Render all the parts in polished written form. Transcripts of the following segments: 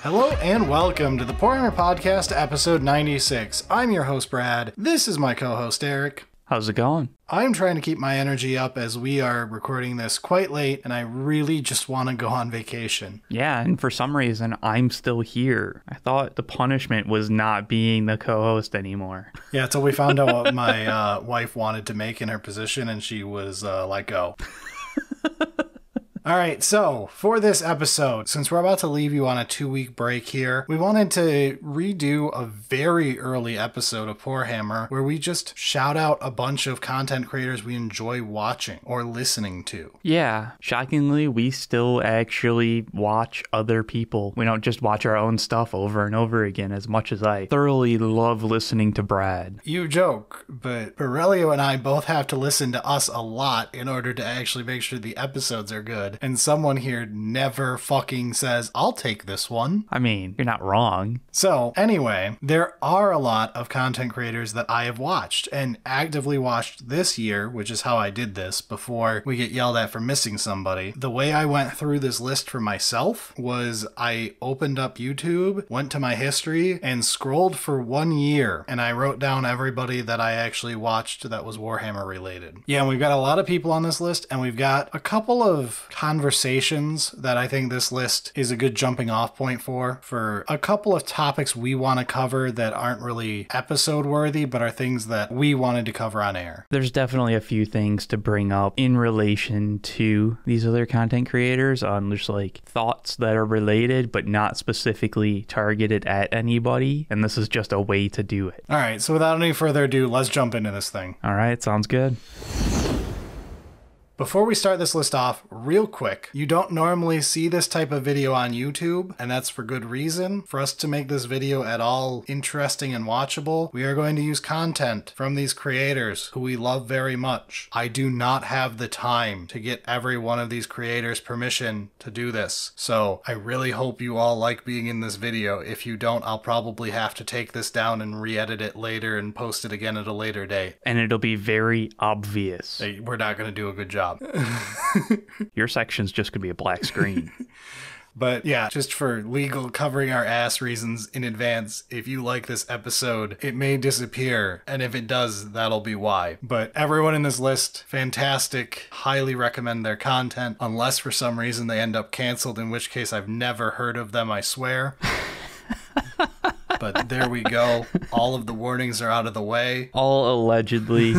Hello and welcome to the Warhammer Podcast, episode 96. I'm your host, Brad. This is my co-host, Eric. How's it going? I'm trying to keep my energy up as we are recording this quite late, and I really just want to go on vacation. Yeah, and for some reason, I'm still here. I thought the punishment was not being the co-host anymore. Yeah, until we found out what my wife wanted to make in her position, and she was let go. All right, so for this episode, since we're about to leave you on a 2-week break here, we wanted to redo a very early episode of Warhammer where we just shout out a bunch of content creators we enjoy watching or listening to. Yeah, shockingly, we still actually watch other people. We don't just watch our own stuff over and over again, as much as I thoroughly love listening to Brad. You joke, but Aurelio and I both have to listen to us a lot in order to actually make sure the episodes are good. And someone here never fucking says, I'll take this one. I mean, you're not wrong. So anyway, there are a lot of content creators that I have watched and actively watched this year, which is how I did this before we get yelled at for missing somebody. The way I went through this list for myself was I opened up YouTube, went to my history, and scrolled for 1 year. And I wrote down everybody that I actually watched that was Warhammer related. Yeah, and we've got a lot of people on this list, and we've got a couple of conversations that I think this list is a good jumping off point for a couple of topics we want to cover that aren't really episode worthy, but are things that we wanted to cover on air. There's definitely a few things to bring up in relation to these other content creators on just like thoughts that are related, but not specifically targeted at anybody. And this is just a way to do it. All right. So without any further ado, let's jump into this thing. All right. Sounds good. Before we start this list off, real quick, you don't normally see this type of video on YouTube, and that's for good reason. For us to make this video at all interesting and watchable, we are going to use content from these creators who we love very much. I do not have the time to get every one of these creators permission to do this, so I really hope you all like being in this video. If you don't, I'll probably have to take this down and re-edit it later and post it again at a later date. And it'll be very obvious. Hey, we're not going to do a good job. Your section's just gonna be a black screen. But yeah, just for legal covering our ass reasons in advance, if you like this episode, it may disappear. And if it does, that'll be why. But everyone in this list, fantastic. Highly recommend their content. Unless for some reason they end up canceled, in which case I've never heard of them, I swear. But there we go. All of the warnings are out of the way. All allegedly.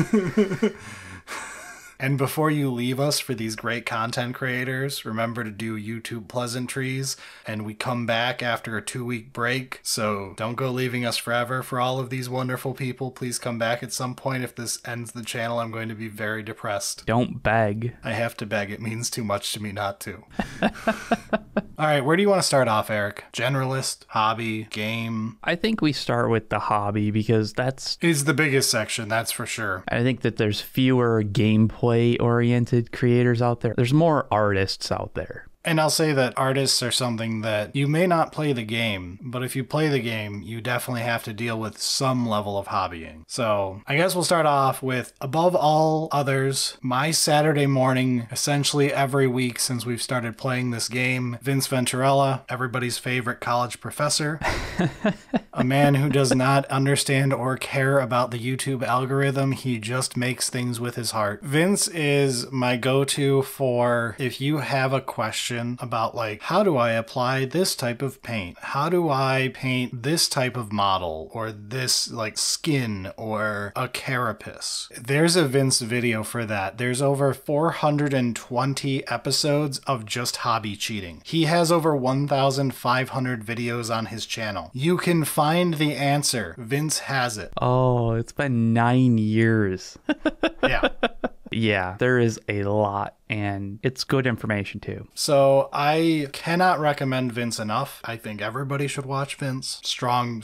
And before you leave us for these great content creators, remember to do YouTube pleasantries, and we come back after a 2-week break, so don't go leaving us forever. For all of these wonderful people, please come back at some point. If this ends the channel, I'm going to be very depressed. Don't beg. I have to beg. It means too much to me not to. All right, where do you want to start off, Eric? Generalist, hobby, game? I think we start with the hobby because that's... is the biggest section, that's for sure. I think that there's fewer gameplay-oriented creators out there. There's more artists out there. And I'll say that artists are something that you may not play the game, but if you play the game, you definitely have to deal with some level of hobbying. So I guess we'll start off with, above all others, my Saturday morning, essentially every week since we've started playing this game, Vince Venturella, everybody's favorite college professor, a man who does not understand or care about the YouTube algorithm. He just makes things with his heart. Vince is my go-to for if you have a question about like, how do I apply this type of paint? How do I paint this type of model or this like skin or a carapace? There's a Vince video for that. There's over 420 episodes of just hobby cheating. He has over 1,500 videos on his channel. You can find the answer. Vince has it. Oh, it's been 9 years. Yeah. Yeah, there is a lot, and it's good information too. So I cannot recommend Vince enough. I think everybody should watch Vince. Strong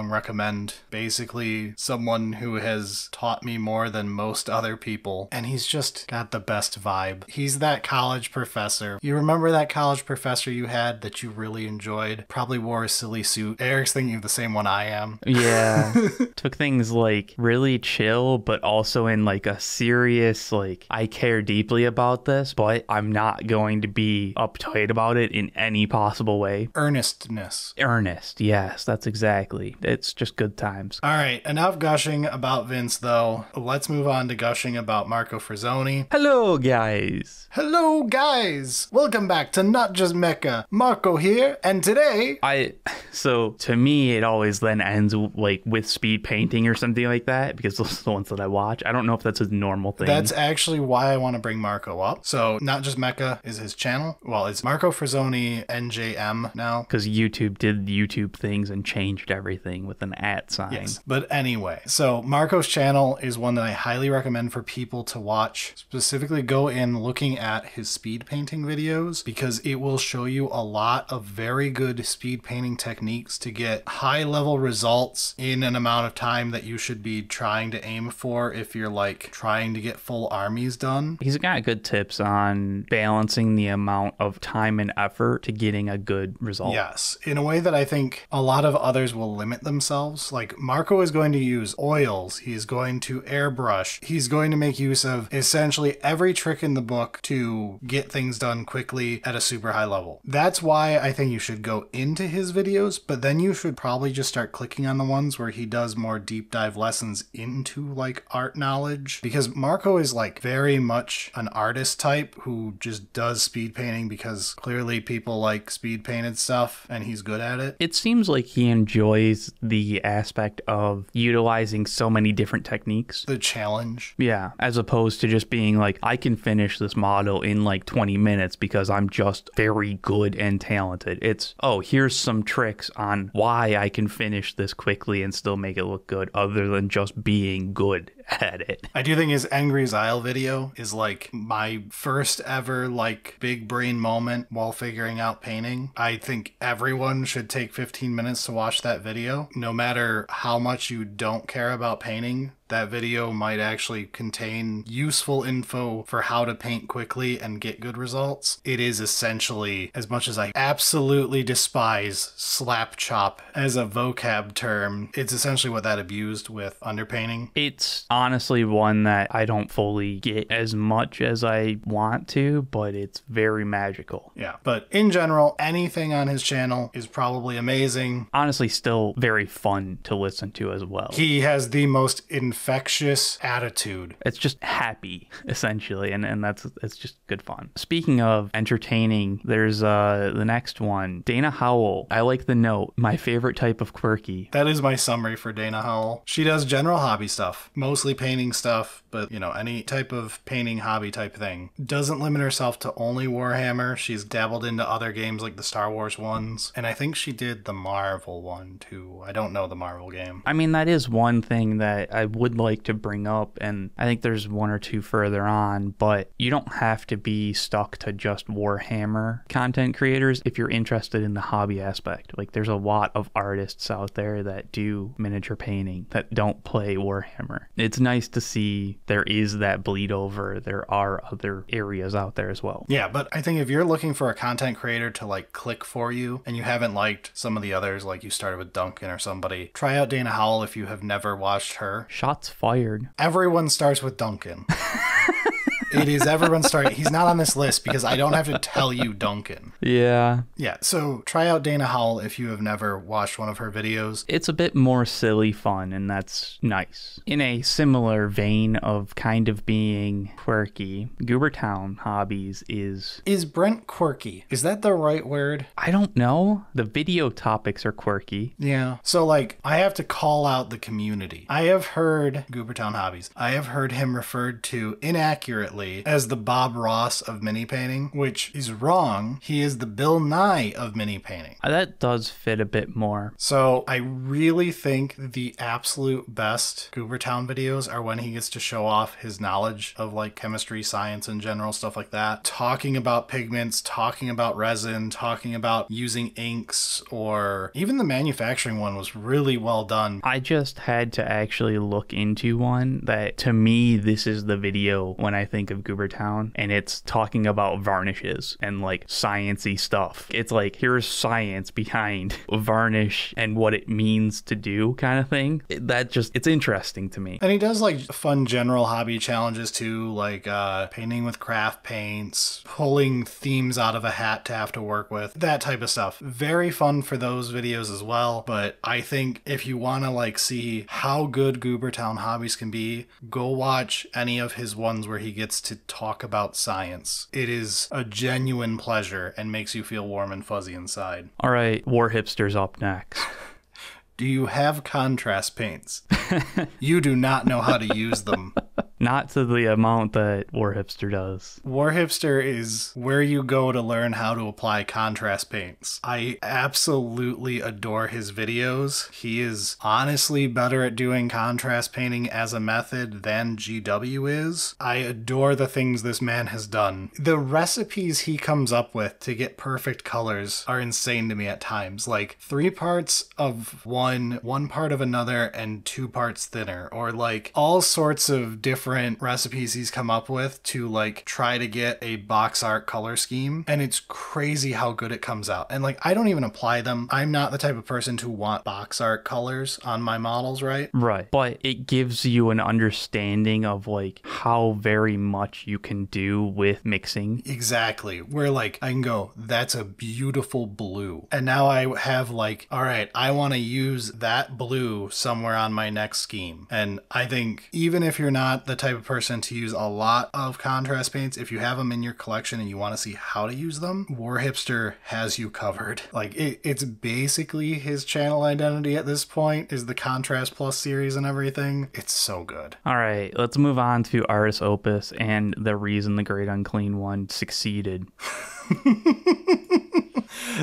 recommend. Basically someone who has taught me more than most other people, and he's just got the best vibe. He's that college professor. You remember that college professor you had that you really enjoyed? Probably wore a silly suit. Eric's thinking of the same one I am. Yeah. Took things like really chill, but also in like a serious serious, like, I care deeply about this, but I'm not going to be uptight about it in any possible way. Earnestness. Earnest, yes, that's exactly. It's just good times. All right, enough gushing about Vince, though. Let's move on to gushing about Marco Frazzoni. Hello, guys. Hello, guys. Welcome back to Not Just Mecha. Marco here, and today... So, to me, it always then ends, like, with speed painting or something like that, because those are the ones that I watch. I don't know if that's a normal thing. That's actually why I want to bring Marco up. So, Not Just Mecha is his channel. Well, it's Marco Frazzoni NJM now. Because YouTube did YouTube things and changed everything with an @ sign. Yes, but anyway. So, Marco's channel is one that I highly recommend for people to watch. Specifically, go in looking at his speed painting videos, because it will show you a lot of very good speed painting techniques to get high level results in an amount of time that you should be trying to aim for if you're like trying to get full armies done. He's got good tips on balancing the amount of time and effort to getting a good result. Yes, in a way that I think a lot of others will limit themselves. Like, Marco is going to use oils, he's going to airbrush, he's going to make use of essentially every trick in the book to get things done quickly at a super high level. That's why I think you should go into his videos, but then you should probably just start clicking on the ones where he does more deep dive lessons into like art knowledge, because Marco is like very much an artist type who just does speed painting because clearly people like speed painted stuff and he's good at it. It seems like he enjoys the aspect of utilizing so many different techniques. The challenge. Yeah, as opposed to just being like, I can finish this model in like 20 minutes because I'm just very good and talented. It's, oh, here's some tricks on why I can finish this quickly and still make it look good, other than just being good at it. I do think his Angry Zyle video is like my first ever like big brain moment while figuring out painting. I think everyone should take 15 minutes to watch that video. No matter how much you don't care about painting, that video might actually contain useful info for how to paint quickly and get good results. It is essentially, as much as I absolutely despise slap chop as a vocab term, it's essentially what that abused with underpainting. It's honestly one that I don't fully get as much as I want to, but it's very magical. Yeah, but in general, anything on his channel is probably amazing. Honestly, still very fun to listen to as well. He has the most infectious attitude. It's just happy, essentially, and it's just good fun. Speaking of entertaining, there's the next one, Dana Howell. I like the note, my favorite type of quirky. That is my summary for Dana Howell. She does general hobby stuff, mostly painting stuff, but you know, any type of painting hobby type thing. Doesn't limit herself to only Warhammer. She's dabbled into other games like the Star Wars ones, and I think she did the Marvel one too. I don't know the Marvel game. I mean, that is one thing that I would like to bring up, and I think there's one or two further on, but you don't have to be stuck to just Warhammer content creators if you're interested in the hobby aspect. Like, there's a lot of artists out there that do miniature painting that don't play Warhammer. It's nice to see there is that bleed over. There are other areas out there as well. Yeah, but I think if you're looking for a content creator to like click for you and you haven't liked some of the others, like you started with Duncan or somebody, try out Dana Howell if you have never watched her. Shots fired. Everyone starts with Duncan. It is everyone's starting. He's not on this list because I don't have to tell you Duncan. Yeah. Yeah, so try out Dana Howell if you have never watched one of her videos. It's a bit more silly fun, and that's nice. In a similar vein of kind of being quirky, Goobertown Hobbies is... Is Brent quirky? Is that the right word? I don't know. The video topics are quirky. Yeah. So, like, I have to call out the community. I have heard Goobertown Hobbies. I have heard him referred to inaccurately as the Bob Ross of mini painting, which is wrong. He is the Bill Nye of mini painting. That does fit a bit more. So I really think the absolute best Goobertown videos are when he gets to show off his knowledge of like chemistry, science in general, stuff like that. Talking about pigments, talking about resin, talking about using inks, or even the manufacturing one was really well done. I just had to actually look into one that, to me, this is the video when I think of Goober Town, and it's talking about varnishes and like sciencey stuff. It's like, here's science behind varnish and what it means to do, kind of thing. It's interesting to me. And he does like fun general hobby challenges too, like painting with craft paints, pulling themes out of a hat to have to work with, that type of stuff. Very fun for those videos as well. But I think if you want to like see how good Goober Town hobbies can be, go watch any of his ones where he gets to talk about science. It is a genuine pleasure and makes you feel warm and fuzzy inside. All right, War Hipster's up next. Do you have contrast paints? You do not know how to use them. Not to the amount that War Hipster does. War Hipster is where you go to learn how to apply contrast paints. I absolutely adore his videos. He is honestly better at doing contrast painting as a method than GW is. I adore the things this man has done. The recipes he comes up with to get perfect colors are insane to me at times. Like 3 parts of one part of another, and 2 parts thinner, or like all sorts of different recipes he's come up with to like try to get a box art color scheme, and it's crazy how good it comes out. And like, I don't even apply them. I'm not the type of person to want box art colors on my models, right? Right. But it gives you an understanding of like how very much you can do with mixing. Exactly. Where like I can go, that's a beautiful blue, and now I have like, all right, I want to use that blue somewhere on my next scheme. And I think even if you're not the type of person to use a lot of contrast paints, if you have them in your collection and you want to see how to use them, War Hipster has you covered. Like it's basically his channel identity at this point, is the Contrast Plus series and everything. It's so good. All right, let's move on to Artist Opus and the reason the Great Unclean One succeeded.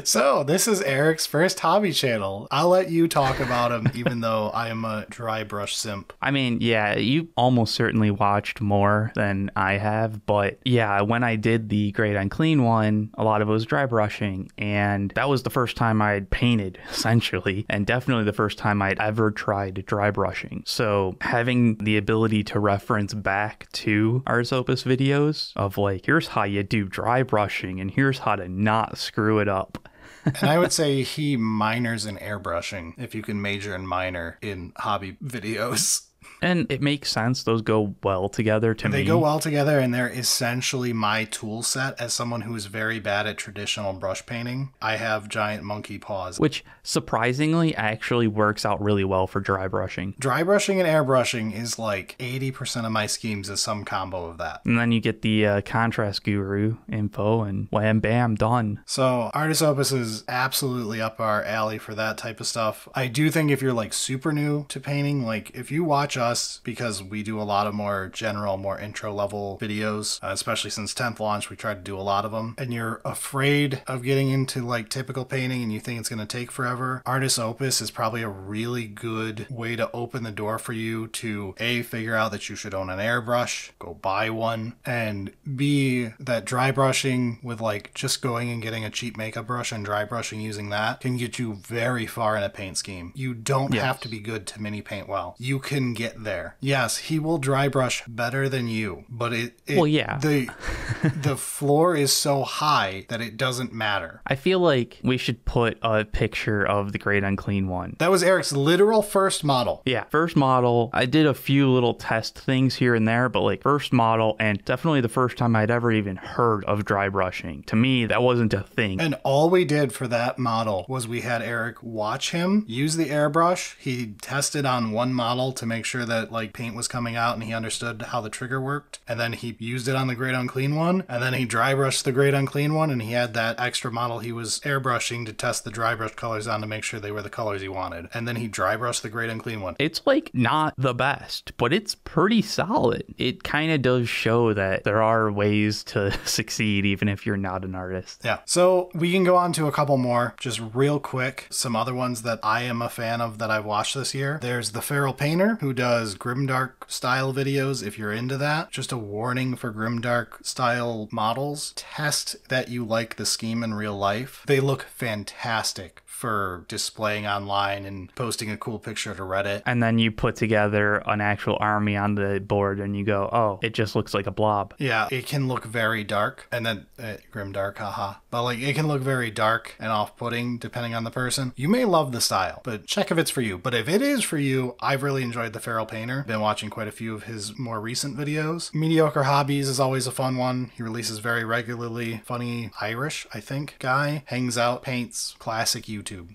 So this is Eric's first hobby channel. I'll let you talk about him, even though I am a dry brush simp. I mean, yeah, you almost certainly watched more than I have, but yeah, when I did the Great Unclean One, a lot of it was dry brushing, and that was the first time I'd painted, essentially, and definitely the first time I'd ever tried dry brushing. So having the ability to reference back to Ars Opus videos of like, here's how you do dry brushing, and here's how to not screw it up. And I would say he minors in airbrushing, if you can major and minor in hobby videos. And it makes sense. Those go well together to me. They go well together, and they're essentially my tool set as someone who is very bad at traditional brush painting. I have giant monkey paws. Which, surprisingly, actually works out really well for dry brushing. Dry brushing and airbrushing is like 80% of my schemes is some combo of that. And then you get the contrast guru info, and wham, bam, done. So Artist Opus is absolutely up our alley for that type of stuff. I do think if you're like super new to painting, like if you watch us, because we do a lot of more general, more intro level videos, especially since 10th launch, we try to do a lot of them, and you're afraid of getting into like typical painting and you think it's going to take forever, Artist Opus is probably a really good way to open the door for you to A, figure out that you should own an airbrush, go buy one, and B, that dry brushing with like just going and getting a cheap makeup brush and dry brushing using that can get you very far in a paint scheme. You don't have to be good to mini paint well. You can get there. Yes, he will dry brush better than you, but well, yeah. The floor is so high that it doesn't matter. I feel like we should put a picture of the Great Unclean One. That was Eric's literal first model. Yeah, first model. I did a few little test things here and there, but like first model, and definitely the first time I'd ever even heard of dry brushing. To me, that wasn't a thing. And all we did for that model was we had Eric watch him use the airbrush. He tested on one model to make sure that like paint was coming out and he understood how the trigger worked, and then he used it on the Great Unclean One, and then he dry brushed the Great Unclean One, and he had that extra model he was airbrushing to test the dry brush colors on to make sure they were the colors he wanted, and then he dry brushed the Great Unclean One. It's like not the best, but it's pretty solid. It kind of does show that there are ways to succeed even if you're not an artist. Yeah, so we can go on to a couple more just real quick. Some other ones that I am a fan of that I've watched this year. There's the Feral Painter, who does grimdark style videos if you're into that. Just a warning for grimdark style models. Test that you like the scheme in real life. They look fantastic for displaying online and posting a cool picture to Reddit. And then you put together an actual army on the board and you go, oh, it just looks like a blob. Yeah, it can look very dark, and then grim dark, haha. But like, it can look very dark and off-putting depending on the person. You may love the style, but check if it's for you. But if it is for you, I've really enjoyed the Feral Painter. Been watching quite a few of his more recent videos. Mediocre Hobbies is always a fun one. He releases very regularly. Funny Irish, I think, guy. Hangs out, paints, classic YouTube.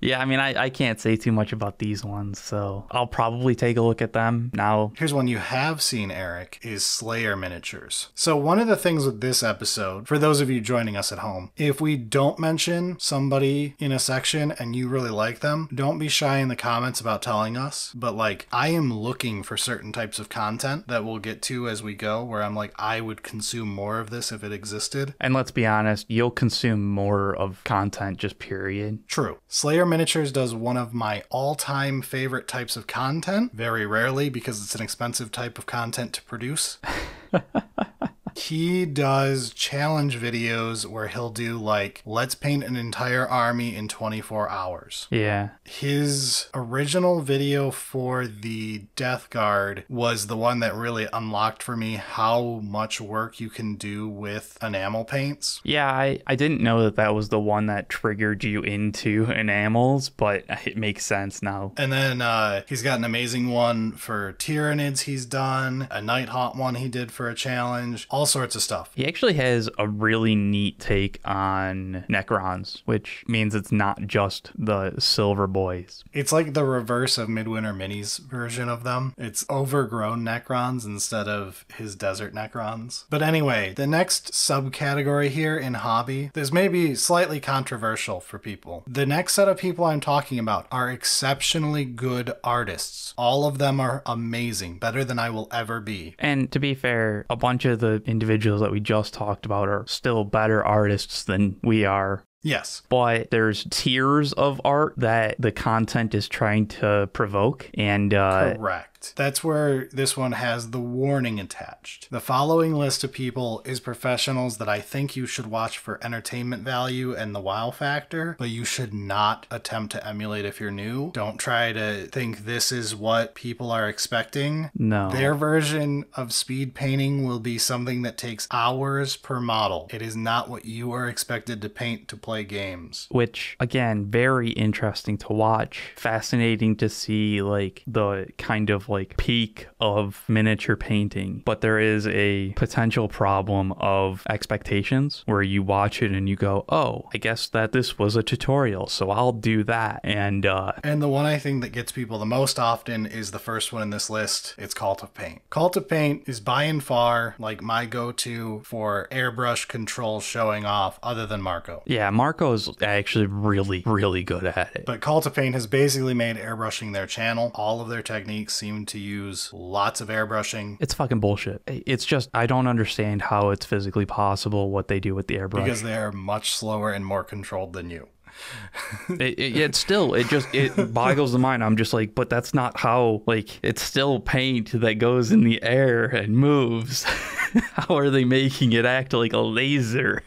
Yeah, I mean, I can't say too much about these ones, so I'll probably take a look at them now. Here's one you have seen, Eric, is Slayer Miniatures. So one of the things with this episode, for those of you joining us at home, if we don't mention somebody in a section and you really like them, don't be shy in the comments about telling us. But like, I am looking for certain types of content that we'll get to as we go, where I'm like, I would consume more of this if it existed. And let's be honest, you'll consume more of content, just period. True. Slayer Miniatures does one of my all-time favorite types of content, very rarely because it's an expensive type of content to produce. He does challenge videos where he'll do like, let's paint an entire army in 24 hours. Yeah. His original video for the Death Guard was the one that really unlocked for me how much work you can do with enamel paints. Yeah, I didn't know that was the one that triggered you into enamels, but it makes sense now. And then he's got an amazing one for Tyranids he's done, a Nighthaunt one he did for a challenge, all sorts of stuff. He actually has a really neat take on Necrons, which means it's not just the Silver Boys. It's like the reverse of Midwinter Mini's version of them. It's overgrown Necrons instead of his desert Necrons. But anyway, the next subcategory here in hobby, this may be slightly controversial for people. The next set of people I'm talking about are exceptionally good artists. All of them are amazing, better than I will ever be. And to be fair, a bunch of the individuals that we just talked about are still better artists than we are. Yes. But there's tiers of art that the content is trying to provoke. And correct. That's where this one has the warning attached. The following list of people is professionals that I think you should watch for entertainment value and the wow factor, but you should not attempt to emulate if you're new. Don't try to think this is what people are expecting. No. Their version of speed painting will be something that takes hours per model. It is not what you are expected to paint to play games. Which, again, very interesting to watch. Fascinating to see, like, the kind of like peak of miniature painting, but there is a potential problem of expectations where you watch it and you go, oh, I guess that this was a tutorial, so I'll do that. And the one I think that gets people the most often is the first one in this list. It's Cult of Paint. Cult of Paint is by and far like my go-to for airbrush control showing off, other than Marco. Yeah, Marco's actually really, really good at it. But Cult of Paint has basically made airbrushing their channel. All of their techniques seem to use lots of airbrushing. It's fucking bullshit. It's just, I don't understand how it's physically possible what they do with the airbrush. Because they are much slower and more controlled than you. It boggles the mind. I'm just like, but that's not how, like, it's still paint that goes in the air and moves. How are they making it act like a laser?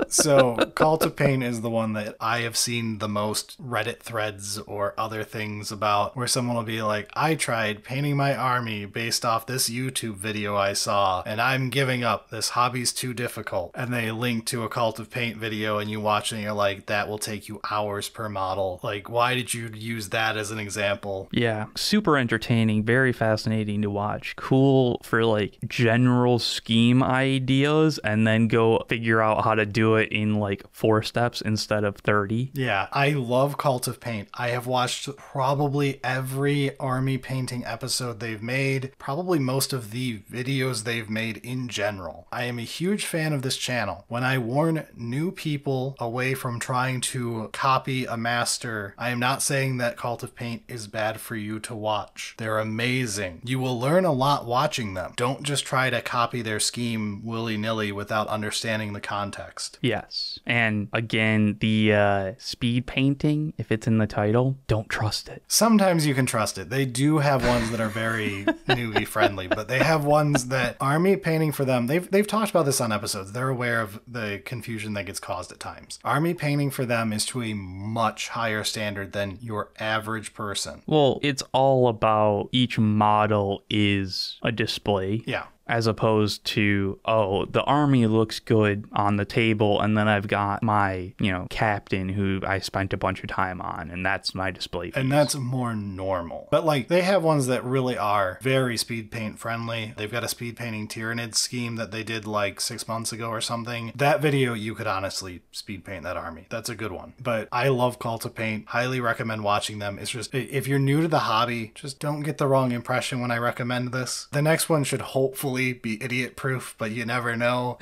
So Call to Paint is the one that I have seen the most Reddit threads or other things about, where someone will be like, I tried painting my army based off this YouTube video I saw, and I'm giving up. This hobby's too difficult. And they link to a Cult of Paint video and you watch it and you're like, that will take you hours per model. Like, why did you use that as an example? Yeah, super entertaining, very fascinating to watch. Cool for like general scheme ideas, and then go figure out how to do it in like 4 steps instead of 30. Yeah, I love Cult of Paint. I have watched probably every army painting episode they've made, probably most of the videos they've made in general. I am a huge fan of this channel. When I warn new people away from trying to copy a master, I am not saying that Cult of Paint is bad for you to watch. They're amazing. You will learn a lot watching them. Don't just try to copy their scheme willy-nilly without understanding the context. Yes. And again, the speed painting, if it's in the title, don't trust it. Sometimes you can trust it. They do have ones that are very newbie friendly, but they have ones that army painting for them. They've talked about this on episodes. They're aware of the confusion that gets caused at times. Army painting for them is to a much higher standard than your average person. Well, it's all about each model is a display. Yeah. As opposed to, oh, the army looks good on the table, and then I've got my, captain who I spent a bunch of time on, and that's my display piece. And that's more normal. But like, they have ones that really are very speed paint friendly. They've got a speed painting Tyrannid scheme that they did like 6 months ago or something. That video, you could honestly speed paint that army. That's a good one. But I love Cult of Paint. Highly recommend watching them. It's just, if you're new to the hobby, just don't get the wrong impression when I recommend this. The next one should hopefully be idiot proof, but you never know.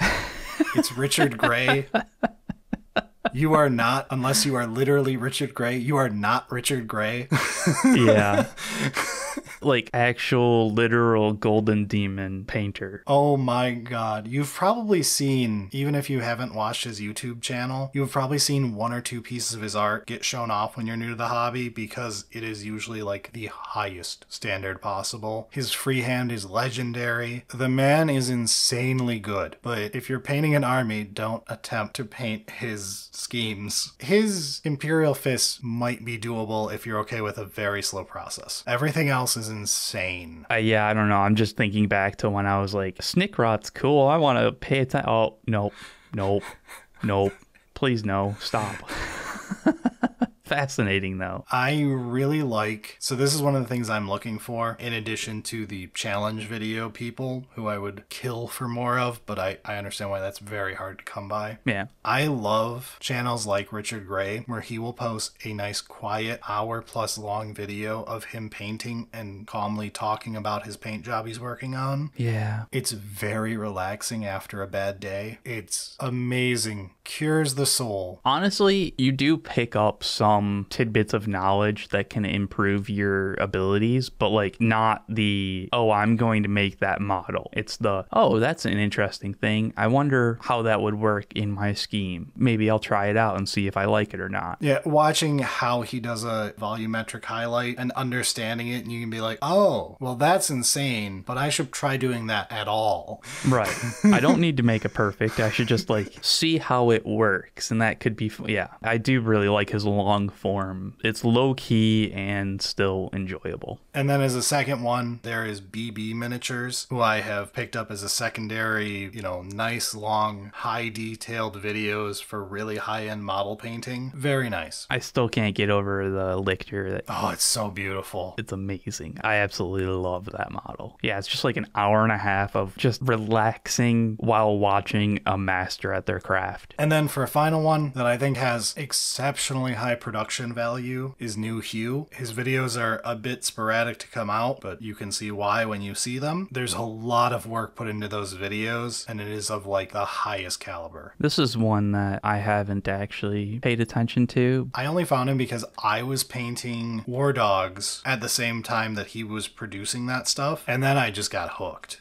It's Richard Gray. You are not, unless you are literally Richard Gray, you are not Richard Gray. Yeah. Like actual literal golden demon painter. Oh my god. You've probably seen, even if you haven't watched his YouTube channel, you've probably seen 1 or 2 pieces of his art get shown off when you're new to the hobby, because it is usually like the highest standard possible. His freehand is legendary. The man is insanely good, but if you're painting an army, don't attempt to paint his schemes. His Imperial Fists might be doable if you're okay with a very slow process. Everything else is insane. Yeah, I don't know. I'm just thinking back to when I was like, Snickrot's cool. I want to pay attention. Oh, nope. Please, no. Stop. Fascinating, though. I really like, so this is one of the things I'm looking for, in addition to the challenge video people who I would kill for more of, but I understand why that's very hard to come by. Yeah. I love channels like Richard Gray, where he will post a nice quiet hour-plus long video of him painting and calmly talking about his paint job he's working on. Yeah. It's very relaxing after a bad day. It's amazing. Cures the soul. Honestly, you do pick up some tidbits of knowledge that can improve your abilities, but like not the, oh, I'm going to make that model. It's the, oh, that's an interesting thing. I wonder how that would work in my scheme. Maybe I'll try it out and see if I like it or not. Yeah, watching how he does a volumetric highlight and understanding it, and you can be like, oh, well, that's insane, but I should try doing that at all. Right. I don't need to make it perfect. I should just like see how it works, and that could be, yeah. I do really like his long form. It's low key and still enjoyable. And then as a second one, there is BB Miniatures, who I have picked up as a secondary, nice, long, high detailed videos for really high end model painting. Very nice. I still can't get over the lictor. Oh, it's so beautiful. It's amazing. I absolutely love that model. Yeah, it's just like an hour and a half of just relaxing while watching a master at their craft. And then for a final one that I think has exceptionally high production value is New Hue. His videos are a bit sporadic to come out, but you can see why when you see them. There's a lot of work put into those videos, and it is of like the highest caliber. This is one that I haven't actually paid attention to. I only found him because I was painting War Dogs at the same time that he was producing that stuff, and then I just got hooked.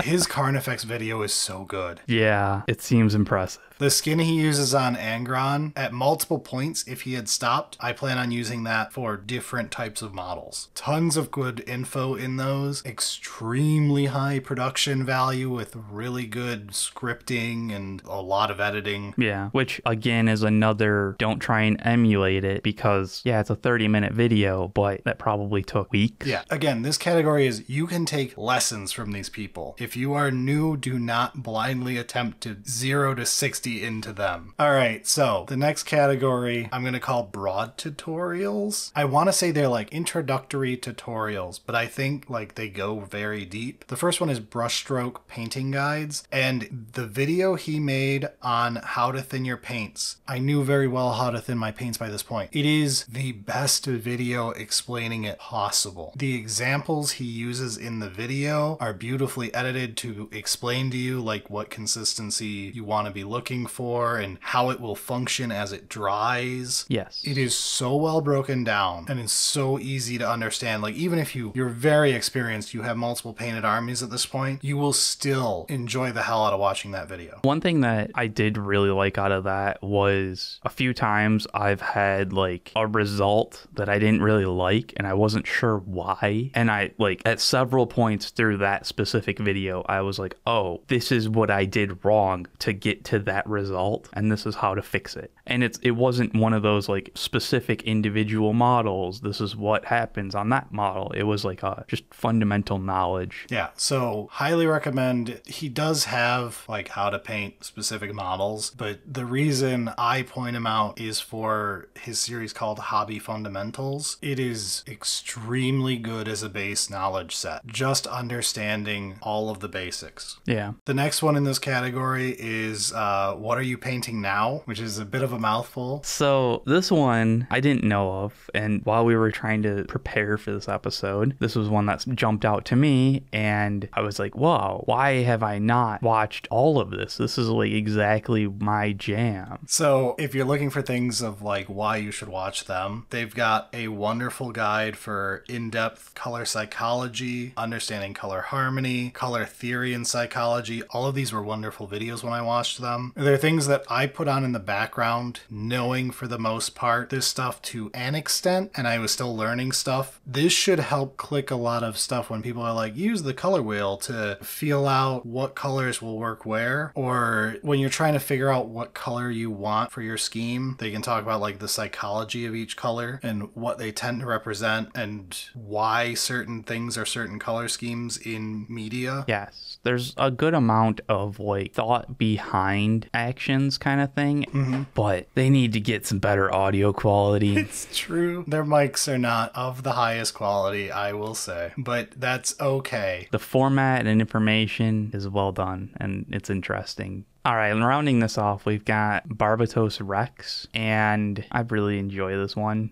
His Carnifex video is so good. Yeah, it seems impressive. The skin he uses on Angron, at multiple points, if he had stopped, I plan on using that for different types of models. Tons of good info in those. Extremely high production value with really good scripting and a lot of editing. Yeah, which again is another, don't try and emulate it, because yeah, it's a 30-minute video, but that probably took weeks. Yeah, again, this category is you can take lessons from these people. If you are new, do not blindly attempt to 0 to 60 into them. All right, so the next category I'm going to call broad tutorials. I want to say they're like introductory tutorials, but I think like they go very deep. The first one is brushstroke painting guides, and the video he made on how to thin your paints. I knew very well how to thin my paints by this point. It is the best video explaining it possible. The examples he uses in the video video are beautifully edited to explain to you like what consistency you want to be looking for and how it will function as it dries. Yes. It is so well broken down and it's so easy to understand. Like even if you're very experienced, you have multiple painted armies at this point, you will still enjoy the hell out of watching that video. One thing that I did really like out of that was a few times I've had like a result that I didn't really like and I wasn't sure why. And I like at several points through that specific video, I was like, oh, this is what I did wrong to get to that result. And this is how to fix it. And it wasn't one of those like specific individual models. This is what happens on that model. It was like just fundamental knowledge. Yeah. So highly recommend. He does have like how to paint specific models, but the reason I point him out is for his series called Hobby Fundamentals. It is extremely good as a base knowledge set, just understanding all of the basics. Yeah. The next one in this category is What Are You Painting Now? Which is a bit of a mouthful. So this one I didn't know of, and while we were trying to prepare for this episode, this was one that jumped out to me, and I was like, whoa, why have I not watched all of this? This is like exactly my jam. So if you're looking for things of like why you should watch them, they've got a wonderful guide for in-depth color psychology, understanding color harmony, color theory and psychology. All of these were wonderful videos when I watched them. They're things that I put on in the background, knowing for the most part this stuff to an extent, and I was still learning stuff. This should help click a lot of stuff when people are like, use the color wheel to feel out what colors will work where, or when you're trying to figure out what color you want for your scheme, they can talk about like the psychology of each color and what they tend to represent and why certain things are certain color schemes in media. Yes, there's a good amount of like thought behind actions kind of thing, but they need to get some better audio quality. It's true. Their mics are not of the highest quality, I will say, but that's okay. The format and information is well done and it's interesting. All right, and rounding this off, we've got Barbatos Rex, and I really enjoy this one.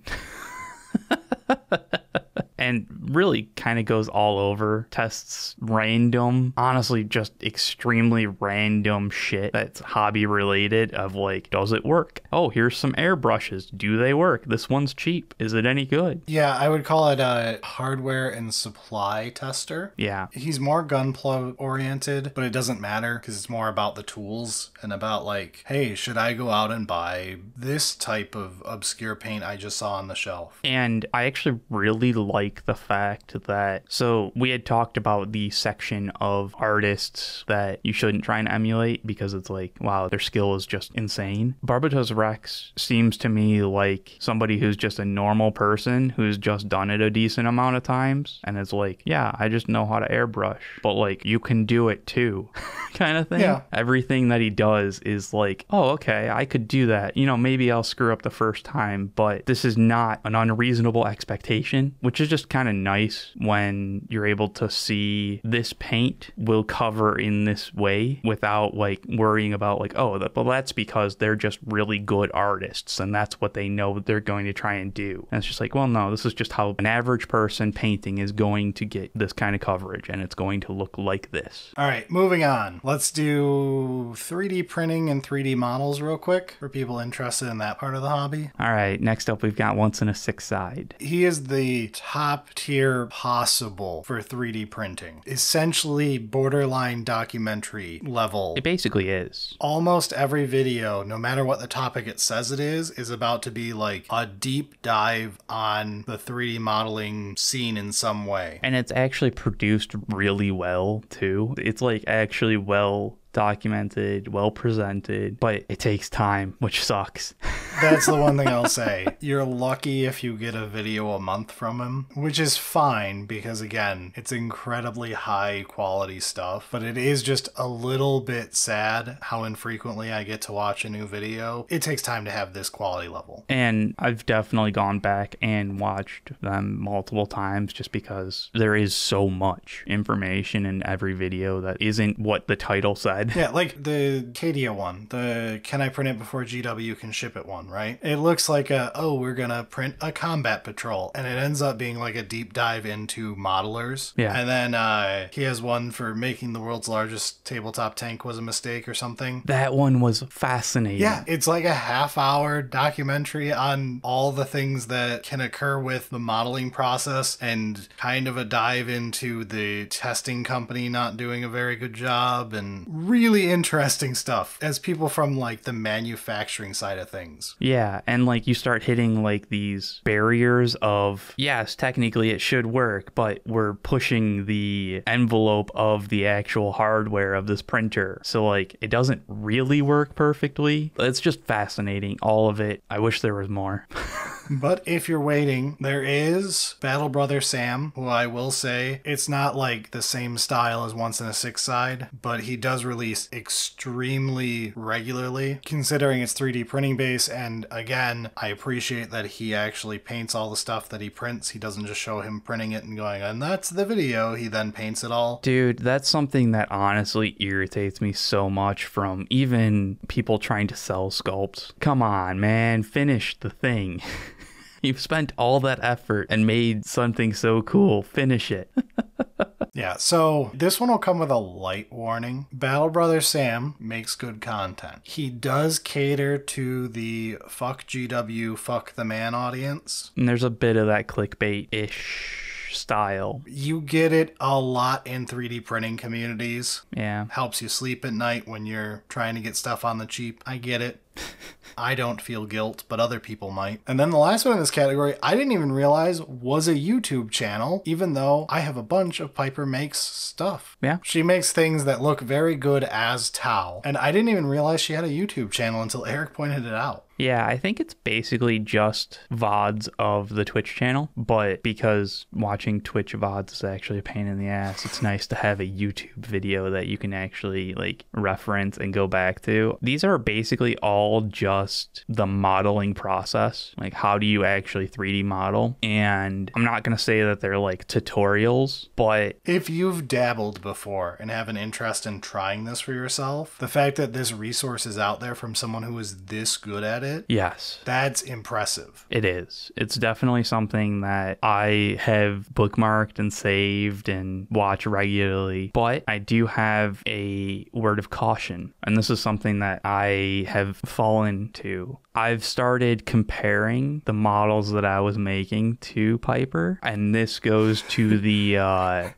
And really kind of goes all over, tests random, honestly just extremely random shit that's hobby related of like, does it work? Oh, here's some airbrushes. Do they work? This one's cheap. Is it any good? Yeah, I would call it a hardware and supply tester. Yeah. He's more gunpla oriented, but it doesn't matter because it's more about the tools and about like, hey, should I go out and buy this type of obscure paint I just saw on the shelf? And I actually really like the fact that, so we had talked about the section of artists that you shouldn't try and emulate because it's like, wow, their skill is just insane. Barbatos Rex seems to me like somebody who's just a normal person who's just done it a decent amount of times and it's like, yeah, I just know how to airbrush, but like you can do it too kind of thing. Yeah. Everything that he does is like, oh, okay, I could do that. You know, maybe I'll screw up the first time, but this is not an unreasonable expectation, which is just kind of nice when you're able to see this paint will cover in this way without like worrying about like, oh, well, that's because they're just really good artists and that's what they know they're going to try and do. And it's just like, well, no, this is just how an average person painting is going to get this kind of coverage and it's going to look like this. All right, moving on. Let's do 3D printing and 3D models real quick for people interested in that part of the hobby. All right, next up we've got Once in a Six Side. He is the top tier possible for 3D printing. Essentially borderline documentary level. It basically is. Almost every video, no matter what the topic it says it is about to be like a deep dive on the 3D modeling scene in some way. And it's actually produced really well too. It's like actually well documented, well presented, but it takes time, which sucks. That's the one thing I'll say. You're lucky if you get a video a month from him, which is fine because, again, it's incredibly high quality stuff, but it is just a little bit sad how infrequently I get to watch a new video. It takes time to have this quality level. And I've definitely gone back and watched them multiple times just because there is so much information in every video that isn't what the title said. Yeah, like the Cadia one, the can I print it before GW can ship it one. one, right? It looks like we're gonna print a combat patrol, and it ends up being like a deep dive into modelers. Yeah. And then he has one for making the world's largest tabletop tank was a mistake or something. That one was fascinating. Yeah, it's like a half-hour documentary on all the things that can occur with the modeling process, and kind of a dive into the testing company not doing a very good job, and really interesting stuff as people from like the manufacturing side of things. Yeah, and like you start hitting like these barriers of, yes, technically it should work, but we're pushing the envelope of the actual hardware of this printer. So like it doesn't really work perfectly. It's just fascinating, all of it. I wish there was more. But if you're waiting, there is Battle Brother Sam, who I will say, it's not like the same style as Once in a Six Side, but he does release extremely regularly, considering it's 3D printing base. And again, I appreciate that he actually paints all the stuff that he prints. He doesn't just show him printing it and going, and that's the video. He then paints it all. Dude, that's something that honestly irritates me so much from even people trying to sell sculpts. Come on, man, finish the thing. You've spent all that effort and made something so cool. Finish it. Yeah, so this one will come with a light warning. Battle Brother Sam makes good content. He does cater to the fuck GW, fuck the man audience. And there's a bit of that clickbait-ish style. You get it a lot in 3D printing communities. Yeah. Helps you sleep at night when you're trying to get stuff on the cheap. I get it. I don't feel guilt, but other people might. And then the last one in this category, I didn't even realize was a YouTube channel, even though I have a bunch of Piper Makes stuff. Yeah. She makes things that look very good as Tau. And I didn't even realize she had a YouTube channel until Eric pointed it out. Yeah, I think it's basically just VODs of the Twitch channel, but because watching Twitch VODs is actually a pain in the ass, it's nice to have a YouTube video that you can actually like reference and go back to. These are basically all just the modeling process. Like, how do you actually 3D model? And I'm not going to say that they're like tutorials, but if you've dabbled before and have an interest in trying this for yourself, the fact that this resource is out there from someone who is this good at it, yes, that's impressive. It is. It's definitely something that I have bookmarked and saved and watch regularly, but I do have a word of caution, and this is something that I have fallen to. I've started comparing the models that I was making to Piper, and this goes to the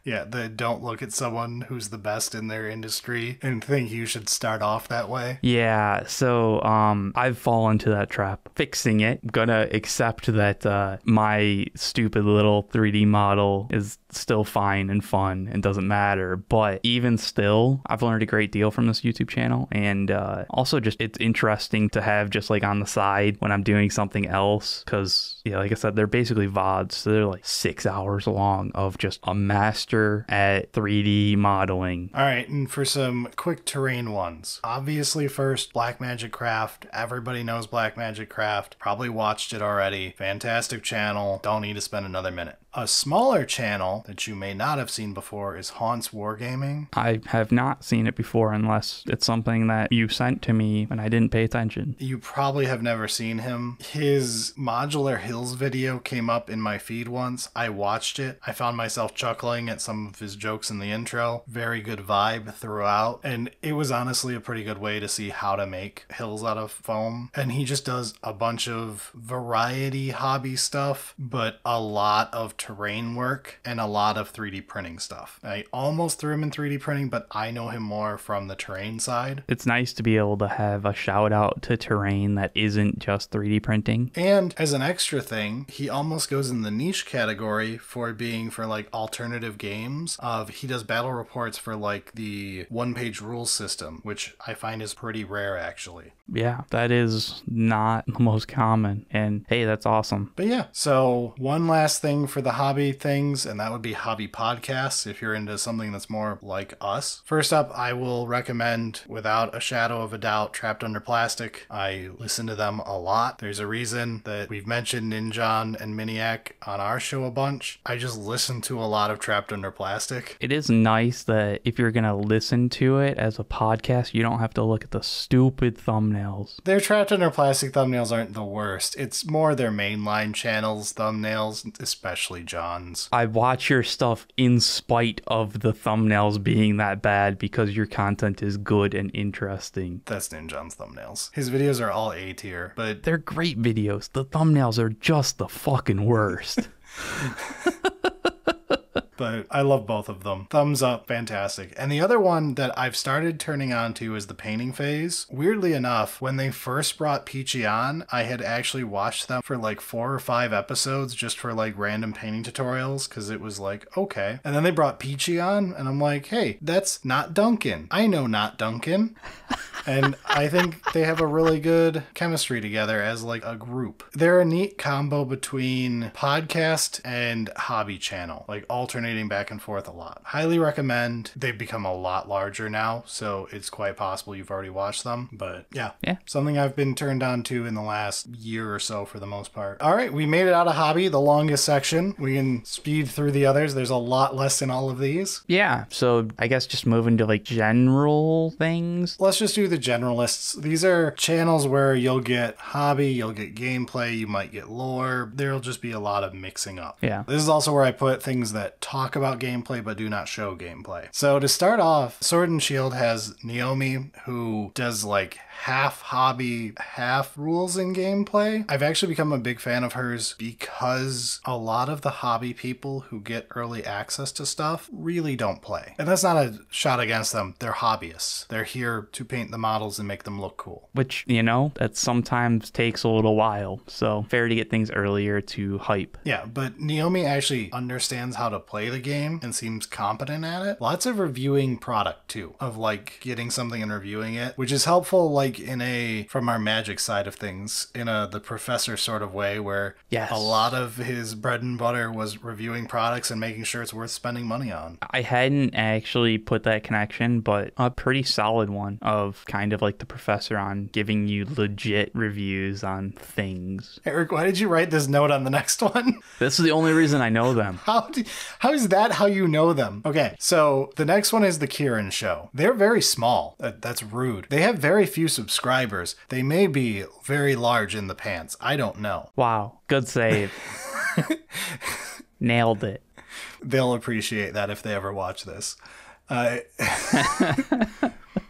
yeah, don't look at someone who's the best in their industry and think you should start off that way. Yeah, so I've fallen to that trap. Fixing it, I'm gonna accept that my stupid little 3D model is still fine and fun and doesn't matter, but even still, I've learned a great deal from this YouTube channel, and also just it's interesting to have just like on the side when I'm doing something else, because yeah, like I said, they're basically VODs, so they're like 6 hours long of just a master at 3D modeling. All right, and for some quick terrain ones, obviously first, Black Magic Craft. Everybody knows Black Magic Craft, probably watched it already. Fantastic channel, don't need to spend another minute. A smaller channel that you may not have seen before is Haunt's Wargaming. I have not seen it before unless it's something that you sent to me and I didn't pay attention. You probably have never seen him. His Modular Hills video came up in my feed once. I watched it. I found myself chuckling at some of his jokes in the intro. Very good vibe throughout. And it was honestly a pretty good way to see how to make hills out of foam. And he just does a bunch of variety hobby stuff, but a lot of terrain work and a lot of 3D printing stuff. I almost threw him in 3D printing, but I know him more from the terrain side. It's nice to be able to have a shout out to terrain that isn't just 3D printing. And as an extra thing, he almost goes in the niche category for being for like alternative games. He does battle reports for like the one-page rules system, which I find is pretty rare actually. Yeah, that is not the most common, and hey, that's awesome. But yeah, so one last thing for the hobby things, and that would be hobby podcasts if you're into something that's more like us. First up, I will recommend, without a shadow of a doubt, Trapped Under Plastic. I listen to them a lot. There's a reason that we've mentioned Ninjon and Miniac on our show a bunch. I just listen to a lot of Trapped Under Plastic. It is nice that if you're going to listen to it as a podcast, you don't have to look at the stupid thumbnails. Their Trapped Under Plastic thumbnails aren't the worst. It's more their mainline channels thumbnails, especially John's. I watch your stuff in spite of the thumbnails being that bad because your content is good and interesting. That's Ninjon's thumbnails. His videos are all A tier, but they're great videos. The thumbnails are just the fucking worst. But I love both of them. Thumbs up, fantastic. And the other one that I've started turning on to is the painting phase. Weirdly enough, when they first brought Peachy on, I had actually watched them for like 4 or 5 episodes just for like random painting tutorials because it was like, okay. And then they brought Peachy on and I'm like, hey, that's not Duncan. I know not Duncan. And I think they have a really good chemistry together as like a group. They're a neat combo between podcast and hobby channel, like alternating back and forth a lot. Highly recommend. They've become a lot larger now, so it's quite possible you've already watched them. But yeah, something I've been turned on to in the last year or so for the most part. All right, we made it out of hobby, the longest section. We can speed through the others. There's a lot less in all of these. Yeah, so I guess just moving to like general things. Let's just do the generalists. These are channels where you'll get hobby, you'll get gameplay, you might get lore. There'll just be a lot of mixing up. Yeah. This is also where I put things that talk about gameplay but do not show gameplay. So to start off, Sword and Shield has Naomi, who does like half hobby, half rules in gameplay. I've actually become a big fan of hers because a lot of the hobby people who get early access to stuff really don't play. And that's not a shot against them. They're hobbyists. They're here to paint the models and make them look cool. Which, you know, that sometimes takes a little while. So fair to get things earlier to hype. Yeah, but Naomi actually understands how to play the game and seems competent at it. Lots of reviewing product too, of like getting something and reviewing it, which is helpful like from our magic side of things, in the professor sort of way where a lot of his bread and butter was reviewing products and making sure it's worth spending money on. I hadn't actually put that connection, but a pretty solid one of kind of like the professor on giving you legit reviews on things. Eric, why did you write this note on the next one? This is the only reason I know them. How is that how you know them? Okay, so the next one is the Kieran Show. They're very small. That's rude. They have very few subscribers. They may be very large in the pants. I don't know. Wow. Good save. Nailed it. They'll appreciate that if they ever watch this.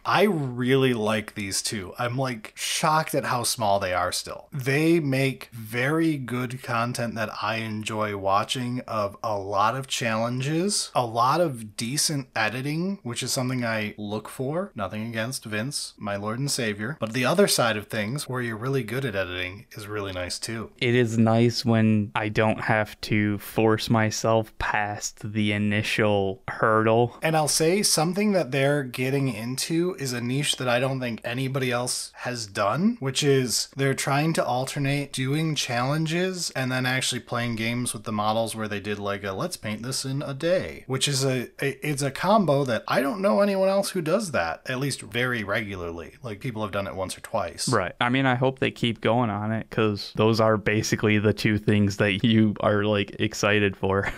I really like these two. I'm like shocked at how small they are still. They make very good content that I enjoy watching, of a lot of challenges, a lot of decent editing, which is something I look for. Nothing against Vince, my Lord and Savior. But the other side of things, where you're really good at editing, is really nice too. It is nice when I don't have to force myself past the initial hurdle. And I'll say something that they're getting into is a niche that I don't think anybody else has done, which is they're trying to alternate doing challenges and then actually playing games with the models where they did like a let's paint this in a day, which is it's a combo that I don't know anyone else who does that, at least very regularly. Like people have done it once or twice. Right. I mean, I hope they keep going on it because those are basically the two things that you are like excited for.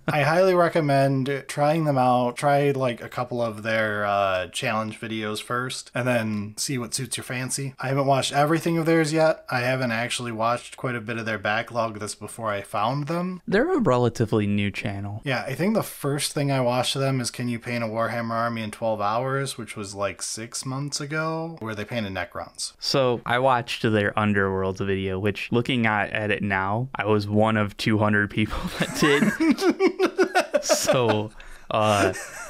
I highly recommend trying them out. Try like a couple of their challenge videos first and then see what suits your fancy. I haven't watched everything of theirs yet. I haven't actually watched quite a bit of their backlog this before I found them. They're a relatively new channel. Yeah, I think the first thing I watched of them is Can You Paint a Warhammer Army in 12 Hours, which was like 6 months ago, where they painted Necrons. So I watched their Underworlds video, which looking at it now, I was one of 200 people that did. So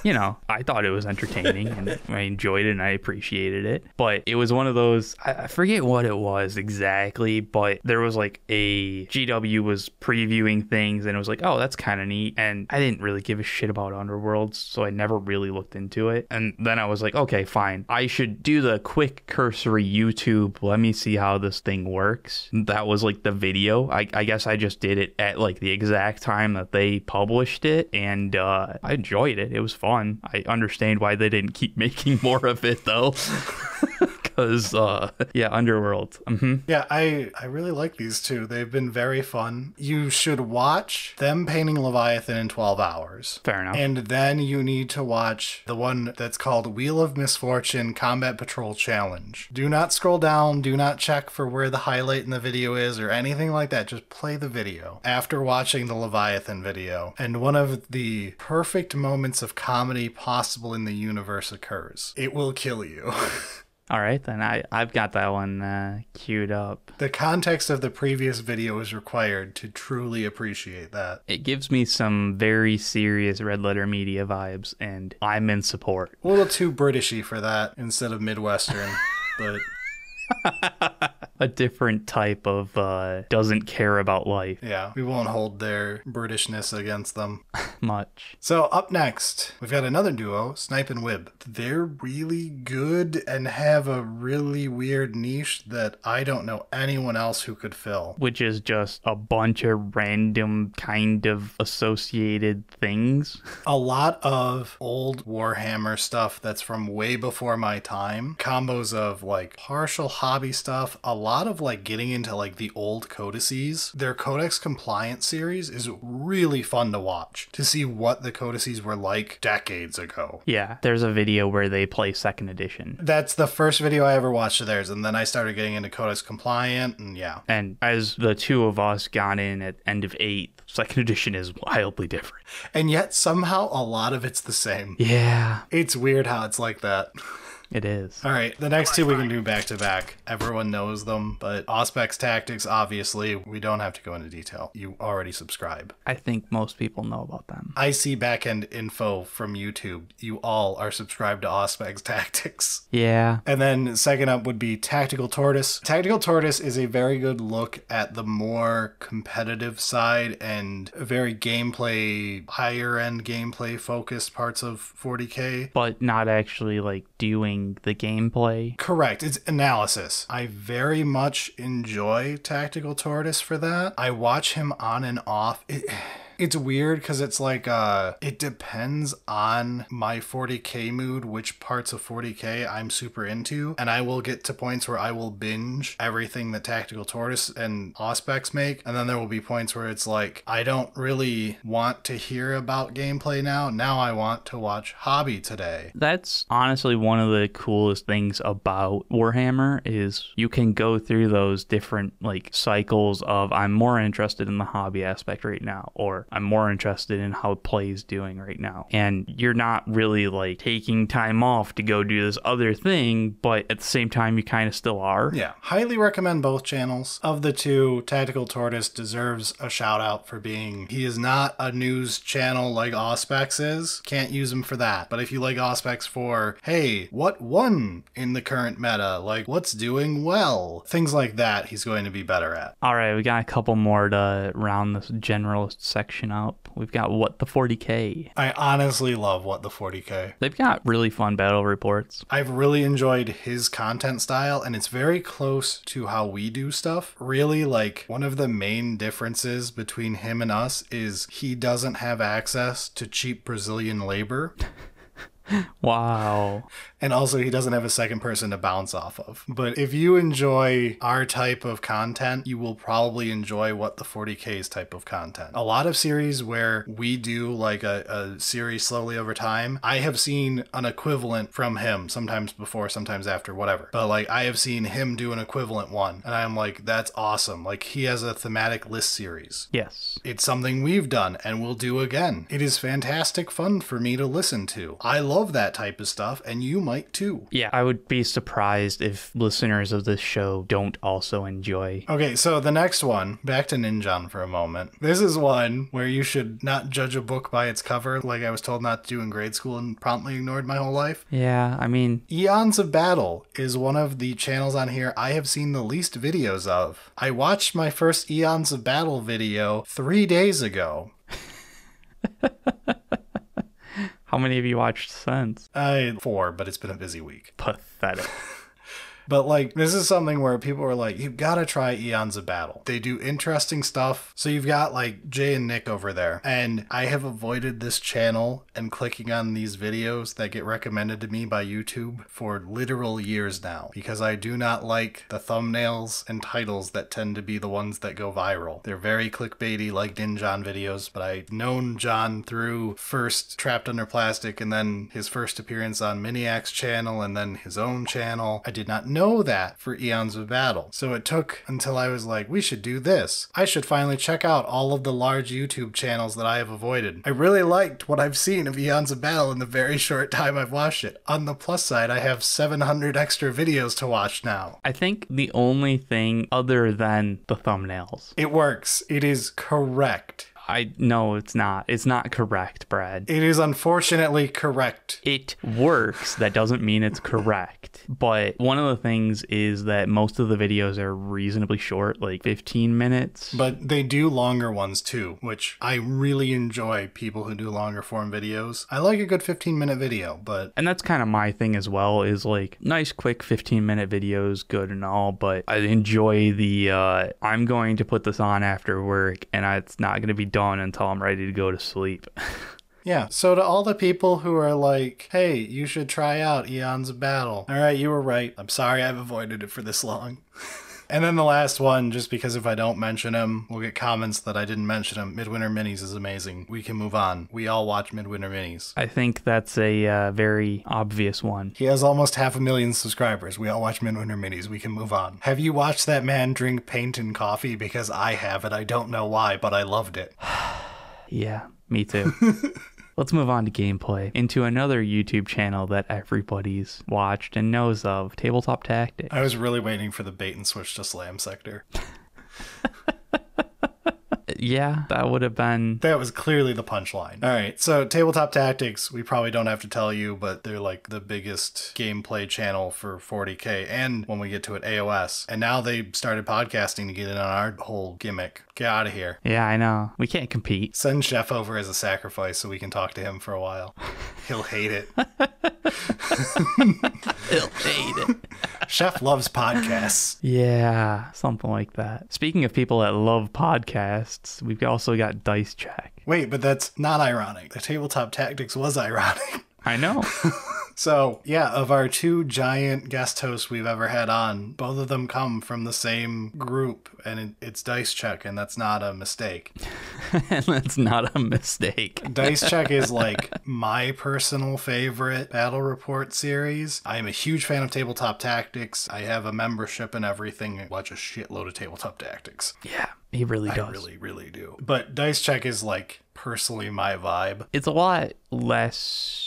You know, I thought it was entertaining and I enjoyed it and I appreciated it. But it was one of those, I forget what it was exactly, but there was like a GW was previewing things and it was like, oh, that's kind of neat. And I didn't really give a shit about Underworlds, so I never really looked into it. And then I was like, okay, fine. I should do the quick cursory YouTube. Let me see how this thing works. That was like the video. I guess I just did it at like the exact time that they published it. And I enjoyed it. It was fun. I understand why they didn't keep making more of it though. Because yeah, Underworld. Yeah, I really like these two. They've been very fun. You should watch them painting Leviathan in 12 hours. Fair enough. And then you need to watch the one that's called Wheel of Misfortune Combat Patrol Challenge. Do not scroll down. Do not check for where the highlight in the video is or anything like that. Just play the video after watching the Leviathan video. And one of the perfect moments of comedy possible in the universe occurs. It will kill you. All right, then I've got that one queued up. The context of the previous video is required to truly appreciate that. It gives me some very serious Red Letter Media vibes, and I'm in support. A little too Britishy for that instead of Midwestern, but... A different type of doesn't care about life. Yeah, we won't hold their Britishness against them. Much. So up next, we've got another duo, Snipe and Wib. They're really good and have a really weird niche that I don't know anyone else who could fill. Which is just a bunch of random kind of associated things. A lot of old Warhammer stuff that's from way before my time. Combos of like partial hobby stuff, a lot of like getting into like the old codices. Their Codex Compliant series is really fun to watch, to see what the codices were like decades ago. Yeah, there's a video where they play 2nd edition. That's the first video I ever watched of theirs, and then I started getting into Codex Compliant, and yeah. And as the two of us got in at end of 8th, 2nd edition is wildly different. And yet somehow a lot of it's the same. Yeah. It's weird how it's like that. It is. All right, the next two we can do back to back. Everyone knows them, but Auspex Tactics, obviously, we don't have to go into detail. You already subscribe. I think most people know about them. I see backend info from YouTube. You all are subscribed to Auspex Tactics. Yeah. And then second up would be Tactical Tortoise. Tactical Tortoise is a very good look at the more competitive side and very gameplay, higher end gameplay focused parts of 40K. But not actually like doing the gameplay. Correct. It's analysis. I very much enjoy Tactical Tortoise for that. I watch him on and off. It's weird because it's like, it depends on my 40K mood, which parts of 40K I'm super into. And I will get to points where I will binge everything that Tactical Tortoise and Auspex make. And then there will be points where it's like, I don't really want to hear about gameplay now. Now I want to watch hobby today. That's honestly one of the coolest things about Warhammer is you can go through those different like cycles of I'm more interested in the hobby aspect right now, or I'm more interested in how play is doing right now. And you're not really like taking time off to go do this other thing, but at the same time, you kind of still are. Yeah. Highly recommend both channels. Of the two, Tactical Tortoise deserves a shout out for being, he is not a news channel like Auspex is. Can't use him for that. But if you like Auspex for, hey, what won in the current meta? Like, what's doing well? Things like that, he's going to be better at. All right, we got a couple more to round this generalist section up. We've got What the 40K. I honestly love What the 40K. They've got really fun battle reports. I've really enjoyed his content style, and it's very close to how we do stuff. Really, like, one of the main differences between him and us is he doesn't have access to cheap Brazilian labor. Wow. And also he doesn't have a second person to bounce off of. But if you enjoy our type of content, you will probably enjoy What the 40K's type of content. A lot of series where we do like a series slowly over time, I have seen an equivalent from him, sometimes before, sometimes after, whatever. But like I have seen him do an equivalent one. And I'm like, that's awesome. Like he has a thematic list series. Yes. It's something we've done and will do again. It is fantastic fun for me to listen to. I love love that type of stuff, and you might too. Yeah, I would be surprised if listeners of this show don't also enjoy. Okay, so the next one, back to Ninjan for a moment. This is one where you should not judge a book by its cover, like I was told not to do in grade school and promptly ignored my whole life. Yeah, I mean... Eons of Battle is one of the channels on here I have seen the least videos of. I watched my first Eons of Battle video 3 days ago. How many have you watched since? 4, but it's been a busy week. Pathetic. But, like, this is something where people are like, you've got to try Eons of Battle. They do interesting stuff. So you've got, like, Jay and Nick over there. And I have avoided this channel and clicking on these videos that get recommended to me by YouTube for literal years now. Because I do not like the thumbnails and titles that tend to be the ones that go viral. They're very clickbaity, like Ninjan videos. But I've known John through first Trapped Under Plastic and then his first appearance on Miniac's channel and then his own channel. I did not know that for Eons of Battle. So it took until I was like, we should do this. I should finally check out all of the large YouTube channels that I have avoided. I really liked what I've seen of Eons of Battle in the very short time I've watched it. On the plus side, I have 700 extra videos to watch now. I think the only thing other than the thumbnails. It works. It is correct. No, it's not. It's not correct, Brad. It is unfortunately correct. It works. That doesn't mean it's correct. But one of the things is that most of the videos are reasonably short, like 15 minutes. But they do longer ones too, which I really enjoy people who do longer form videos. I like a good 15-minute video, but... And that's kind of my thing as well, is like nice, quick 15-minute videos, good and all, but I enjoy the, I'm going to put this on after work and it's not going to be done until I'm ready to go to sleep. Yeah, so to all the people who are like, hey, you should try out Eons of Battle. All right, you were right. I'm sorry I've avoided it for this long. And then the last one, just because if I don't mention him, we'll get comments that I didn't mention him. Midwinter Minis is amazing. We can move on. We all watch Midwinter Minis. I think that's a very obvious one. He has almost 500,000 subscribers. We all watch Midwinter Minis. We can move on. Have you watched that man drink paint and coffee? Because I have it. I don't know why, but I loved it. Yeah, me too. Let's move on to gameplay, into another YouTube channel that everybody's watched and knows of, Tabletop Tactics. I was really waiting for the bait and switch to Slam Sector. Yeah, that would have been... That was clearly the punchline. All right, so Tabletop Tactics, we probably don't have to tell you, but they're like the biggest gameplay channel for 40K, and when we get to it, AOS. And now they started podcasting to get in on our whole gimmick. Get out of here. Yeah, I know. We can't compete. Send Chef over as a sacrifice so we can talk to him for a while. He'll hate it. He'll hate it. Chef loves podcasts. Yeah, something like that. Speaking of people that love podcasts, we've also got Dice Check. Wait, but that's not ironic. The Tabletop Tactics was ironic. I know. So, yeah, of our 2 giant guest hosts we've ever had on, both of them come from the same group, and it's Dice Check, and that's not a mistake. That's not a mistake. Dice Check is like my personal favorite battle report series. I am a huge fan of Tabletop Tactics. I have a membership and everything. I watch a shitload of Tabletop Tactics. Yeah, he really does. I really, really do. But Dice Check is like personally my vibe. It's a lot less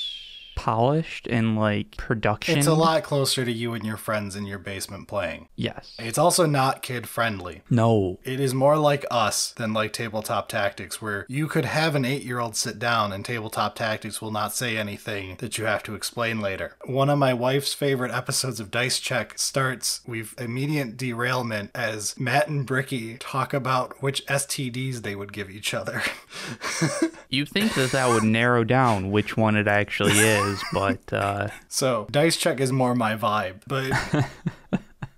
polished and like production. It's a lot closer to you and your friends in your basement playing. Yes. It's also not kid friendly. No. It is more like us than like Tabletop Tactics, where you could have an 8-year-old sit down and Tabletop Tactics will not say anything that you have to explain later. One of my wife's favorite episodes of Dice Check starts with immediate derailment as Matt and Bricky talk about which STDs they would give each other. You think that would narrow down which one it actually is, but... So, Dice Check is more my vibe, but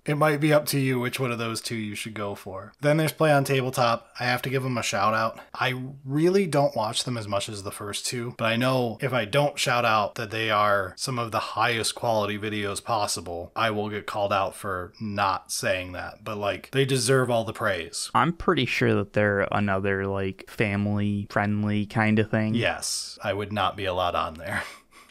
it might be up to you which one of those 2 you should go for. Then there's Play on Tabletop. I have to give them a shout out. I really don't watch them as much as the first 2, but I know if I don't shout out that they are some of the highest quality videos possible, I will get called out for not saying that. But like, they deserve all the praise. I'm pretty sure that they're another like family friendly kind of thing. Yes, I would not be allowed on there.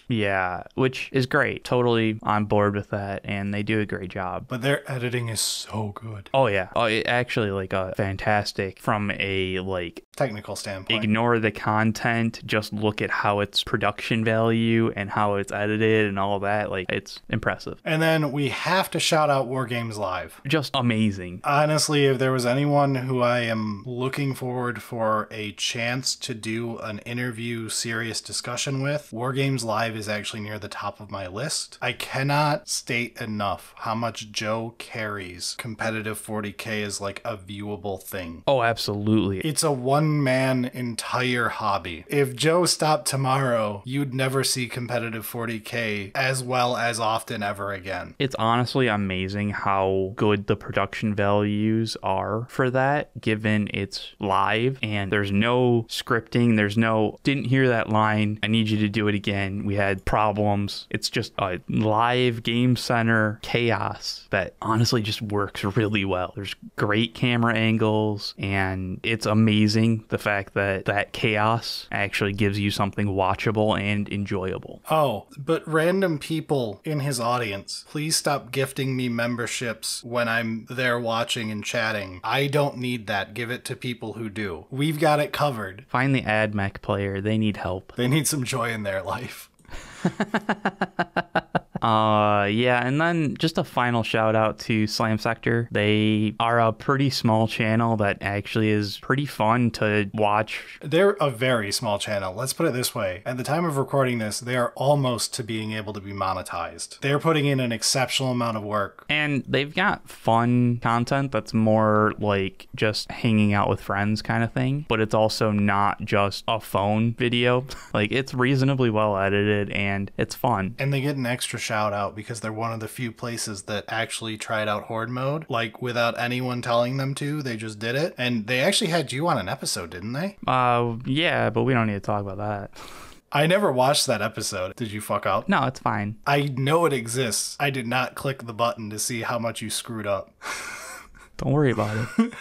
Yeah, which is great. Totally on board with that, and they do a great job. But their editing is so good. Oh yeah. Oh, it actually like a fantastic from a like Technical standpoint. ignore the content, just look at how it's production value and how it's edited and all that. Like, it's impressive. And then we have to shout out War Games Live. Just amazing. Honestly, if there was anyone who I am looking forward for a chance to do an interview serious discussion with, War Games Live is actually near the top of my list. I cannot state enough how much Joe carries competitive 40K is like a viewable thing. Oh, absolutely. It's a one-man entire hobby. If Joe stopped tomorrow, you'd never see competitive 40K as well as often ever again. It's honestly amazing how good the production values are for that, given it's live and there's no scripting, there's no, didn't hear that line, I need you to do it again. We had problems. It's just a live game center chaos that honestly just works really well. There's great camera angles, and it's amazing the fact that that chaos actually gives you something watchable and enjoyable. Oh, but random people in his audience, please stop gifting me memberships when I'm there watching and chatting. I don't need that. Give it to people who do. We've got it covered. Find the AdMech player. They need help. They need some joy in their life. Yeah, and then just a final shout out to Slam Sector. They are a pretty small channel that actually is pretty fun to watch. They're a very small channel. Let's put it this way. At the time of recording this, they are almost to being able to be monetized. They're putting in an exceptional amount of work. And they've got fun content that's more like just hanging out with friends kind of thing, but it's also not just a phone video. Like, it's reasonably well edited and it's fun. And they get an extra shout out because they're one of the few places that actually tried out Horde mode, like without anyone telling them to. They just did it. And they actually had you on an episode, didn't they? Yeah, but we don't need to talk about that. I never watched that episode. Did you fuck up? No, it's fine. I know it exists. I did not click the button to see how much you screwed up. Don't worry about it.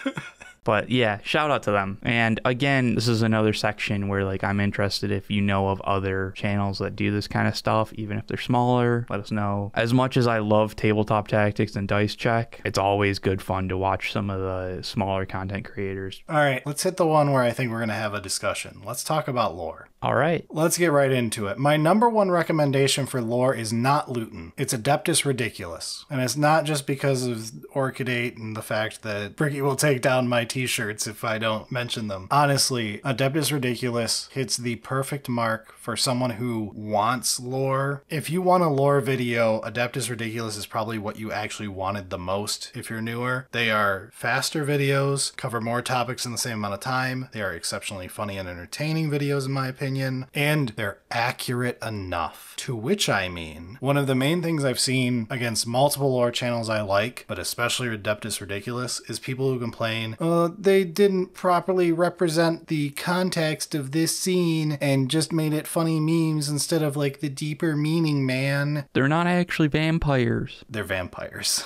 But yeah, shout out to them. And again, this is another section where like I'm interested if you know of other channels that do this kind of stuff, even if they're smaller, let us know. As much as I love Tabletop Tactics and Dice Check, it's always good fun to watch some of the smaller content creators. All right, let's hit the one where I think we're going to have a discussion. Let's talk about lore. All right. Let's get right into it. My number one recommendation for lore is not Luton. It's Adeptus Ridiculous. And it's not just because of Orchidate and the fact that Bricky will take down my t-shirts if I don't mention them. Honestly, Adeptus Ridiculous hits the perfect mark for someone who wants lore. If you want a lore video, Adeptus Ridiculous is probably what you actually wanted the most if you're newer. They are faster videos, cover more topics in the same amount of time. They are exceptionally funny and entertaining videos in my opinion. And they're accurate enough. To which I mean, one of the main things I've seen against multiple lore channels I like, but especially Adeptus Ridiculous, is people who complain, they didn't properly represent the context of this scene and just made it funny memes instead of like the deeper meaning, man. They're not actually vampires. They're vampires.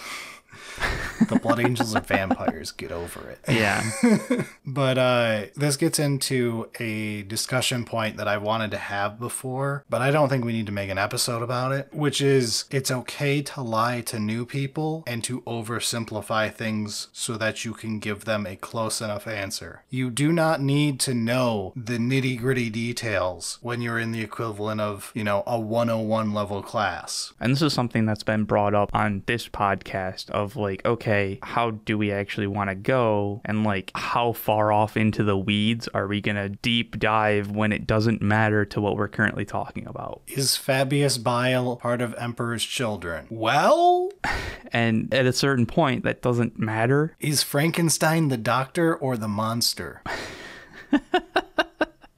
The Blood Angels are vampires. Get over it. Yeah. But this gets into a discussion point that I've wanted to have before, but I don't think we need to make an episode about it, which is it's okay to lie to new people and to oversimplify things so that you can give them a close enough answer. You do not need to know the nitty-gritty details when you're in the equivalent of, a 101 level class. And this is something that's been brought up on this podcast of like, okay, how do we actually want to go? And like, how far off into the weeds are we going to deep dive when it doesn't matter to what we're currently talking about? Is Fabius Bile part of Emperor's Children? Well... And at a certain point, that doesn't matter. Is Frankenstein the doctor or the monster?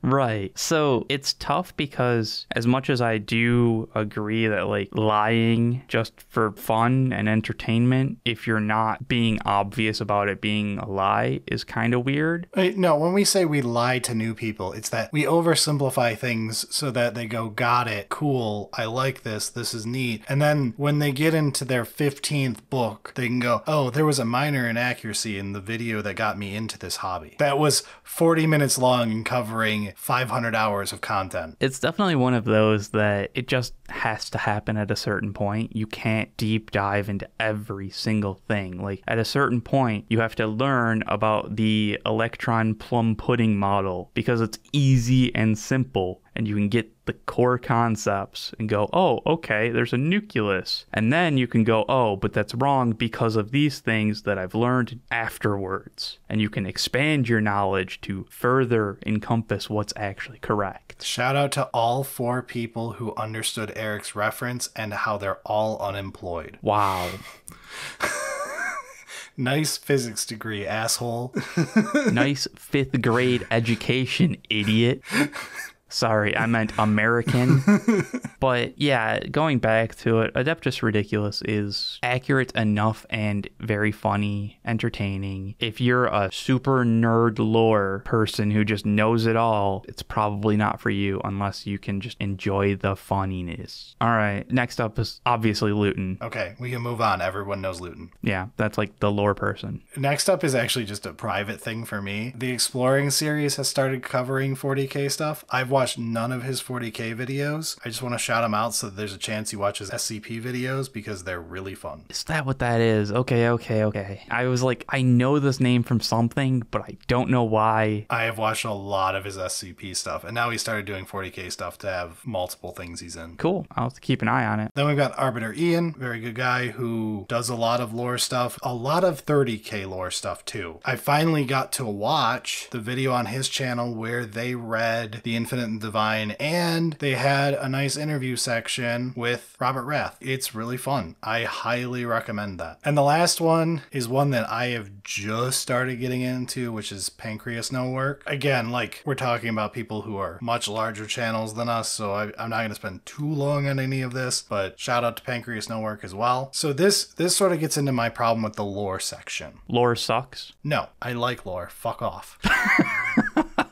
Right. So it's tough because as much as I do agree that like lying just for fun and entertainment, if you're not being obvious about it being a lie, is kind of weird. No, when we say we lie to new people, it's that we oversimplify things so that they go, got it, cool, I like this is neat. And then when they get into their 15th book, they can go, oh, there was a minor inaccuracy in the video that got me into this hobby. That was 40 minutes long and covering 500 hours of content. It's definitely one of those that it just has to happen at a certain point. You can't deep dive into every single thing. Like at a certain point, you have to learn about the electron plum pudding model because it's easy and simple. And you can get the core concepts and go, oh, okay, there's a nucleus. And then you can go, oh, but that's wrong because of these things that I've learned afterwards. And you can expand your knowledge to further encompass what's actually correct. Shout out to all 4 people who understood Eric's reference and how they're all unemployed. Wow. Nice physics degree, asshole. Nice 5th grade education, idiot. Sorry, I meant American. But yeah, going back to it, Adeptus Ridiculus is accurate enough and very funny, entertaining. If you're a super nerd lore person who just knows it all, it's probably not for you unless you can just enjoy the funniness. All right, next up is obviously Luton. Okay, we can move on. Everyone knows Luton. Yeah, that's like the lore person. Next up is actually just a private thing for me. The Exploring series has started covering 40k stuff. I've watched none of his 40k videos. I just want to shout him out so that there's a chance you watch his SCP videos because they're really fun. Is that what that is? Okay. I was like, I know this name from something, but I don't know why. I have watched a lot of his SCP stuff, and now he started doing 40k stuff to have multiple things he's in. Cool. I'll have to keep an eye on it. Then we've got Arbiter Ian, very good guy who does a lot of lore stuff, a lot of 30k lore stuff too. I finally got to watch the video on his channel where they read The Infinite and Divine, and they had a nice interview section with Robert Rath. It's really fun. I highly recommend that. And the last one is one that I have just started getting into, which is Pancreas No Work. Again, like, we're talking about people who are much larger channels than us, so I'm not going to spend too long on any of this, but shout out to Pancreas No Work as well. So this sort of gets into my problem with the lore section. Lore sucks? No, I like lore. Fuck off.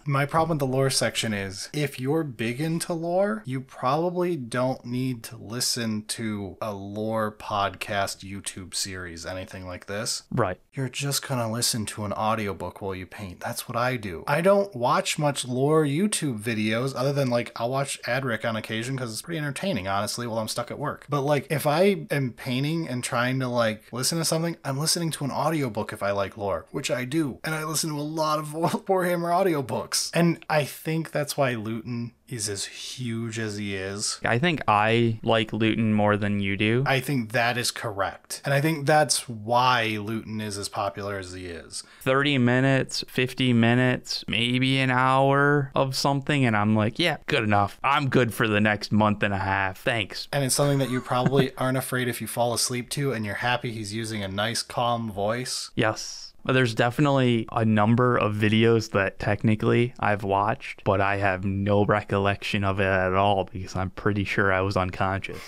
My problem with the lore section is if you're big into lore, you probably don't need to listen to a lore podcast, YouTube series, anything like this. Right. You're just gonna listen to an audiobook while you paint. That's what I do. I don't watch much lore YouTube videos other than like I'll watch Adric on occasion because it's pretty entertaining, honestly, while I'm stuck at work. But like if I am painting and trying to like listen to something, I'm listening to an audiobook if I like lore, which I do. And I listen to a lot of Warhammer audiobooks. And I think that's why Luton is as huge as he is. I think I like Luton more than you do. I think that is correct. And I think that's why Luton is as popular as he is. 30 minutes, 50 minutes, maybe an hour of something, and I'm like, yeah, good enough. I'm good for the next month and a half. Thanks. And it's something that you probably aren't afraid if you fall asleep to, and you're happy he's using a nice, calm voice. Yes. There's definitely a number of videos that technically I've watched, but I have no recollection of it at all because I'm pretty sure I was unconscious.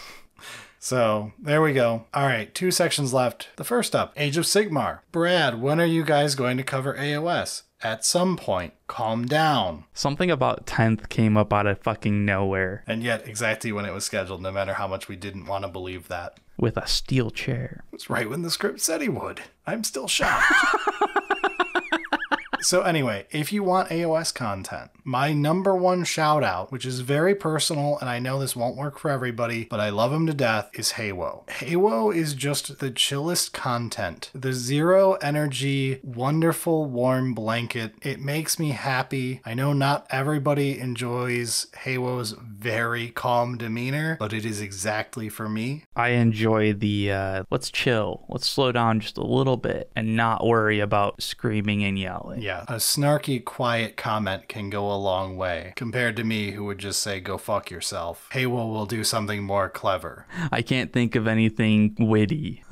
So there we go. All right, 2 sections left. The first up, Age of Sigmar. Brad, when are you guys going to cover AOS? At some point. Calm down. Something about 10th came up out of fucking nowhere. And yet exactly when it was scheduled, no matter how much we didn't want to believe that. With a steel chair. It's right when the script said he would. I'm still shocked. So anyway, if you want AOS content, my number one shout out, which is very personal, and I know this won't work for everybody, but I love him to death, is Haywo. Haywo is just the chillest content. The zero energy, wonderful warm blanket. It makes me happy. I know not everybody enjoys Haywo's very calm demeanor, but it is exactly for me. I enjoy the, let's chill, let's slow down just a little bit and not worry about screaming and yelling. Yeah, a snarky, quiet comment can go a long way, compared to me who would just say, go fuck yourself. Haywo will do something more clever. I can't think of anything witty.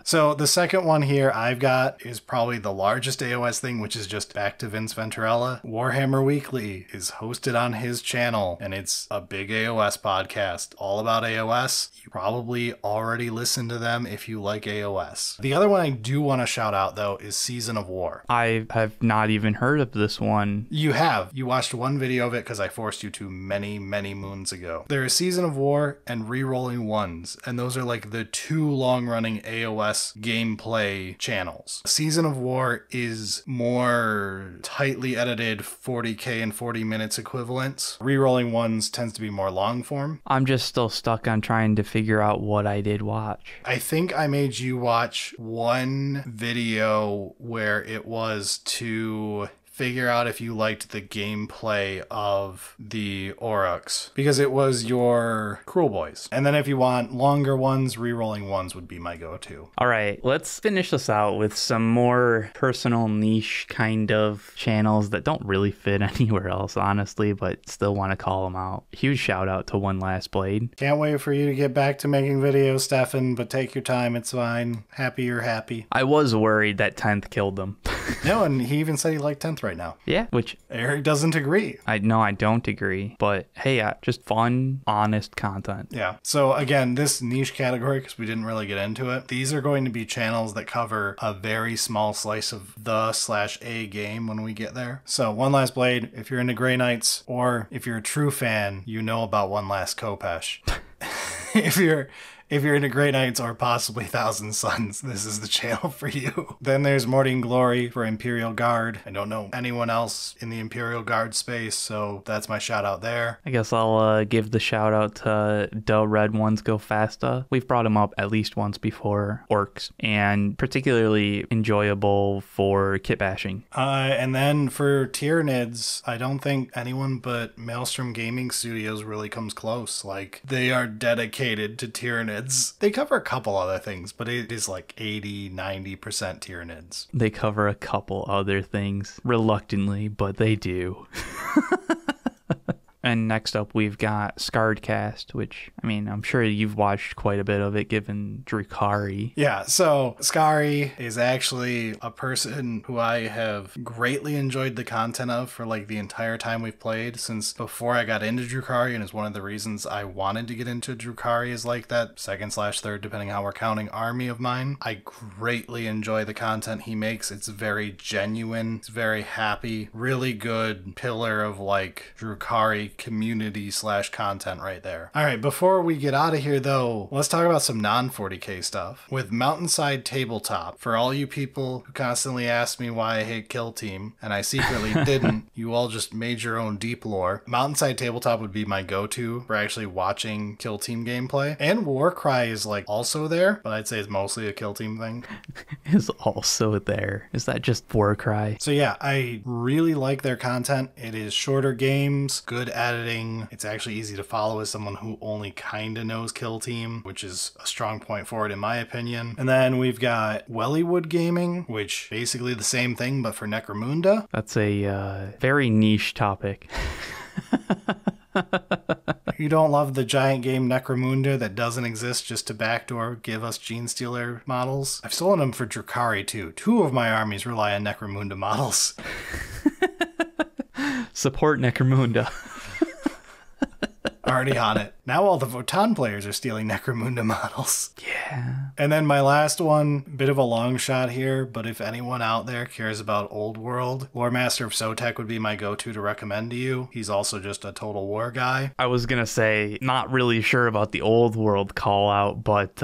So the second one here I've got is probably the largest AOS thing, which is just back to Vince Venturella. Warhammer Weekly is hosted on his channel, and it's a big AOS podcast all about AOS. You probably already listened to them if you like AOS. The other one I do want to shout out, though, is Season of War. I have not even heard of this one. You have. You watched one video of it because I forced you to many, many moons ago. There is Season of War and Rerolling Ones, and those are like the 2 long-running AOS less gameplay channels. Season of War is more tightly edited 40K and 40 minutes equivalents. Rerolling ones tends to be more long form. I'm just still stuck on trying to figure out what I did watch. I think I made you watch one video where it was to figure out if you liked the gameplay of the Aurochs, because it was your Cruel Boys. And then if you want longer ones, rerolling ones would be my go-to. All right, let's finish this out with some more personal niche kind of channels that don't really fit anywhere else, honestly, but still want to call them out. Huge shout out to One Last Blade. Can't wait for you to get back to making videos, Stefan, but take your time, it's fine. Happy you're happy. I was worried that 10th killed them. No, and he even said he liked 10th right now. Yeah, which Eric doesn't agree. I don't agree, but hey, just fun, honest content. Yeah. So again, this niche category, because we didn't really get into it, these are going to be channels that cover a very small slice of the/a game when we get there. So One Last Blade, if you're into Grey Knights, or if you're a true fan, you know about One Last Khopesh. If you're into Grey Knights or possibly Thousand Suns, this is the channel for you. Then there's Morning Glory for Imperial Guard. I don't know anyone else in the Imperial Guard space, so that's my shout out there. I guess I'll give the shout out to The Red Ones Go Fasta. We've brought him up at least once before, Orcs, and particularly enjoyable for kit bashing. And then for Tyranids, I don't think anyone but Maelstrom Gaming Studios really comes close. Like, they are dedicated to Tyranids. They cover a couple other things, but it is like 80-90% Tyranids. They cover a couple other things, reluctantly, but they do. And next up, we've got Scarredcast, which, I mean, I'm sure you've watched quite a bit of it, given Drukhari. Yeah, so Skari is actually a person who I have greatly enjoyed the content of for like the entire time we've played, since before I got into Drukhari, and is one of the reasons I wanted to get into Drukhari is like that second/third, depending how we're counting, army of mine. I greatly enjoy the content he makes. It's very genuine. It's very happy. Really good pillar of like Drukhari community/content right there. All right, before we get out of here though, let's talk about some non-40k stuff. With Mountainside Tabletop, for all you people who constantly ask me why I hate Kill Team, and I secretly didn't, you all just made your own deep lore. Mountainside Tabletop would be my go-to for actually watching Kill Team gameplay. And Warcry is like also there, but I'd say it's mostly a Kill Team thing. Is also there. Is that just Warcry? So yeah, I really like their content. It is shorter games, good editing. It's actually easy to follow as someone who only kind of knows Kill Team, which is a strong point forward in my opinion. And then we've got LiQWYD Gaming, which basically the same thing but for Necromunda. That's a very niche topic. You don't love the giant game Necromunda that doesn't exist just to backdoor give us Genestealer models? I've stolen them for Drukhari too. 2 of my armies rely on Necromunda models. Support Necromunda. Already on it. Now all the Votann players are stealing Necromunda models. Yeah. And then my last one, bit of a long shot here, but if anyone out there cares about Old World, Lore Master of Sotek would be my go-to to recommend to you. He's also just a Total War guy. I was gonna say, not really sure about the Old World call out, but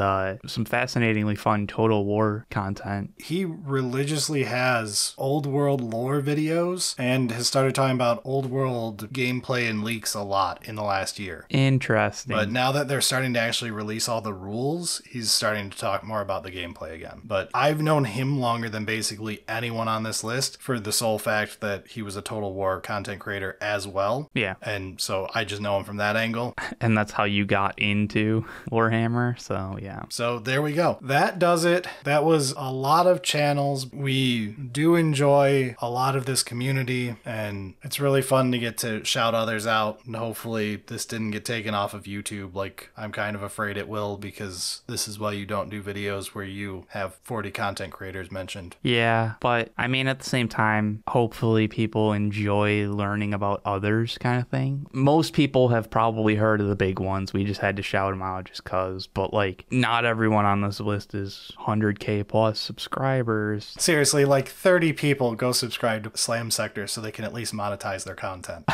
some fascinatingly fun Total War content. He religiously has Old World lore videos and has started talking about Old World gameplay and leaks a lot in the last year. Interesting. But now that they're starting to actually release all the rules, he's starting to talk more about the gameplay again. But I've known him longer than basically anyone on this list for the sole fact that he was a Total War content creator as well. Yeah. And so I just know him from that angle. And that's how you got into Warhammer, so yeah. So there we go. That does it. That was a lot of channels. We do enjoy a lot of this community, and it's really fun to get to shout others out. And hopefully this didn't get taken off of YouTube like I'm kind of afraid it will, because this is why you don't do videos where you have 40 content creators mentioned. Yeah, but I mean, at the same time, hopefully people enjoy learning about others kind of thing. Most people have probably heard of the big ones. We just had to shout them out just cause. But like, not everyone on this list is 100K plus subscribers. Seriously, like 30 people go subscribe to Slam Sector so they can at least monetize their content.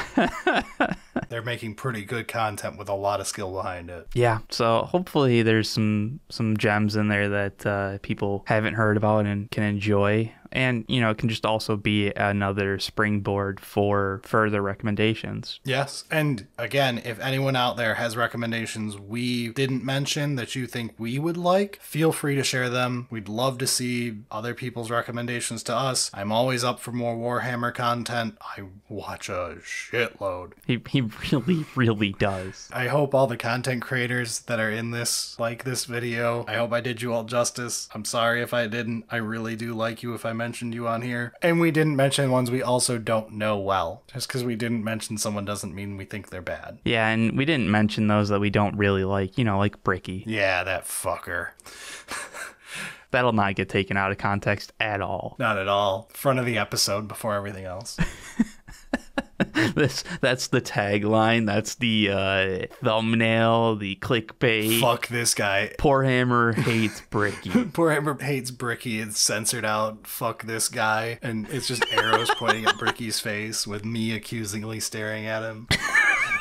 They're making pretty good content with a lot of skill behind it. Yeah, so hopefully there's some gems in there that people haven't heard about and can enjoy. And, you know, it can just also be another springboard for further recommendations. Yes. And again, if anyone out there has recommendations we didn't mention that you think we would like, feel free to share them. We'd love to see other people's recommendations to us. I'm always up for more Warhammer content. I watch a shitload. He really, really does. I hope all the content creators that are in this like this video. I hope I did you all justice. I'm sorry if I didn't. I really do like you if I mentioned you on here. And we didn't mention ones we also don't know well. Just because we didn't mention someone doesn't mean we think they're bad. Yeah, and we didn't mention those that we don't really like, you know, like Bricky. Yeah, that fucker. That'll not get taken out of context at all. Not at all. Front of the episode before everything else. That's the tagline. That's the thumbnail, the clickbait. Fuck this guy. Poor Hammer hates Bricky. Poor Hammer hates Bricky. It's censored out. Fuck this guy. And it's just arrows pointing at Bricky's face with me accusingly staring at him.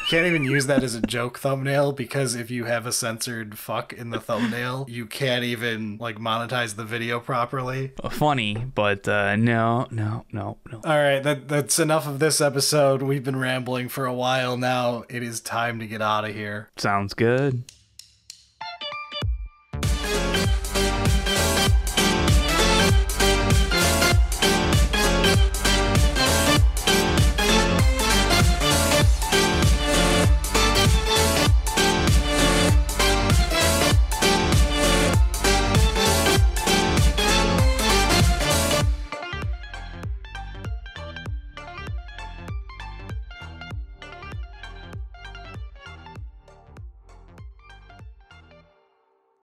Can't even use that as a joke thumbnail because if you have a censored fuck in the thumbnail, you can't even like monetize the video properly. Funny, but no. All right, that's enough of this episode. We've been rambling for a while now. It is time to get out of here. Sounds good.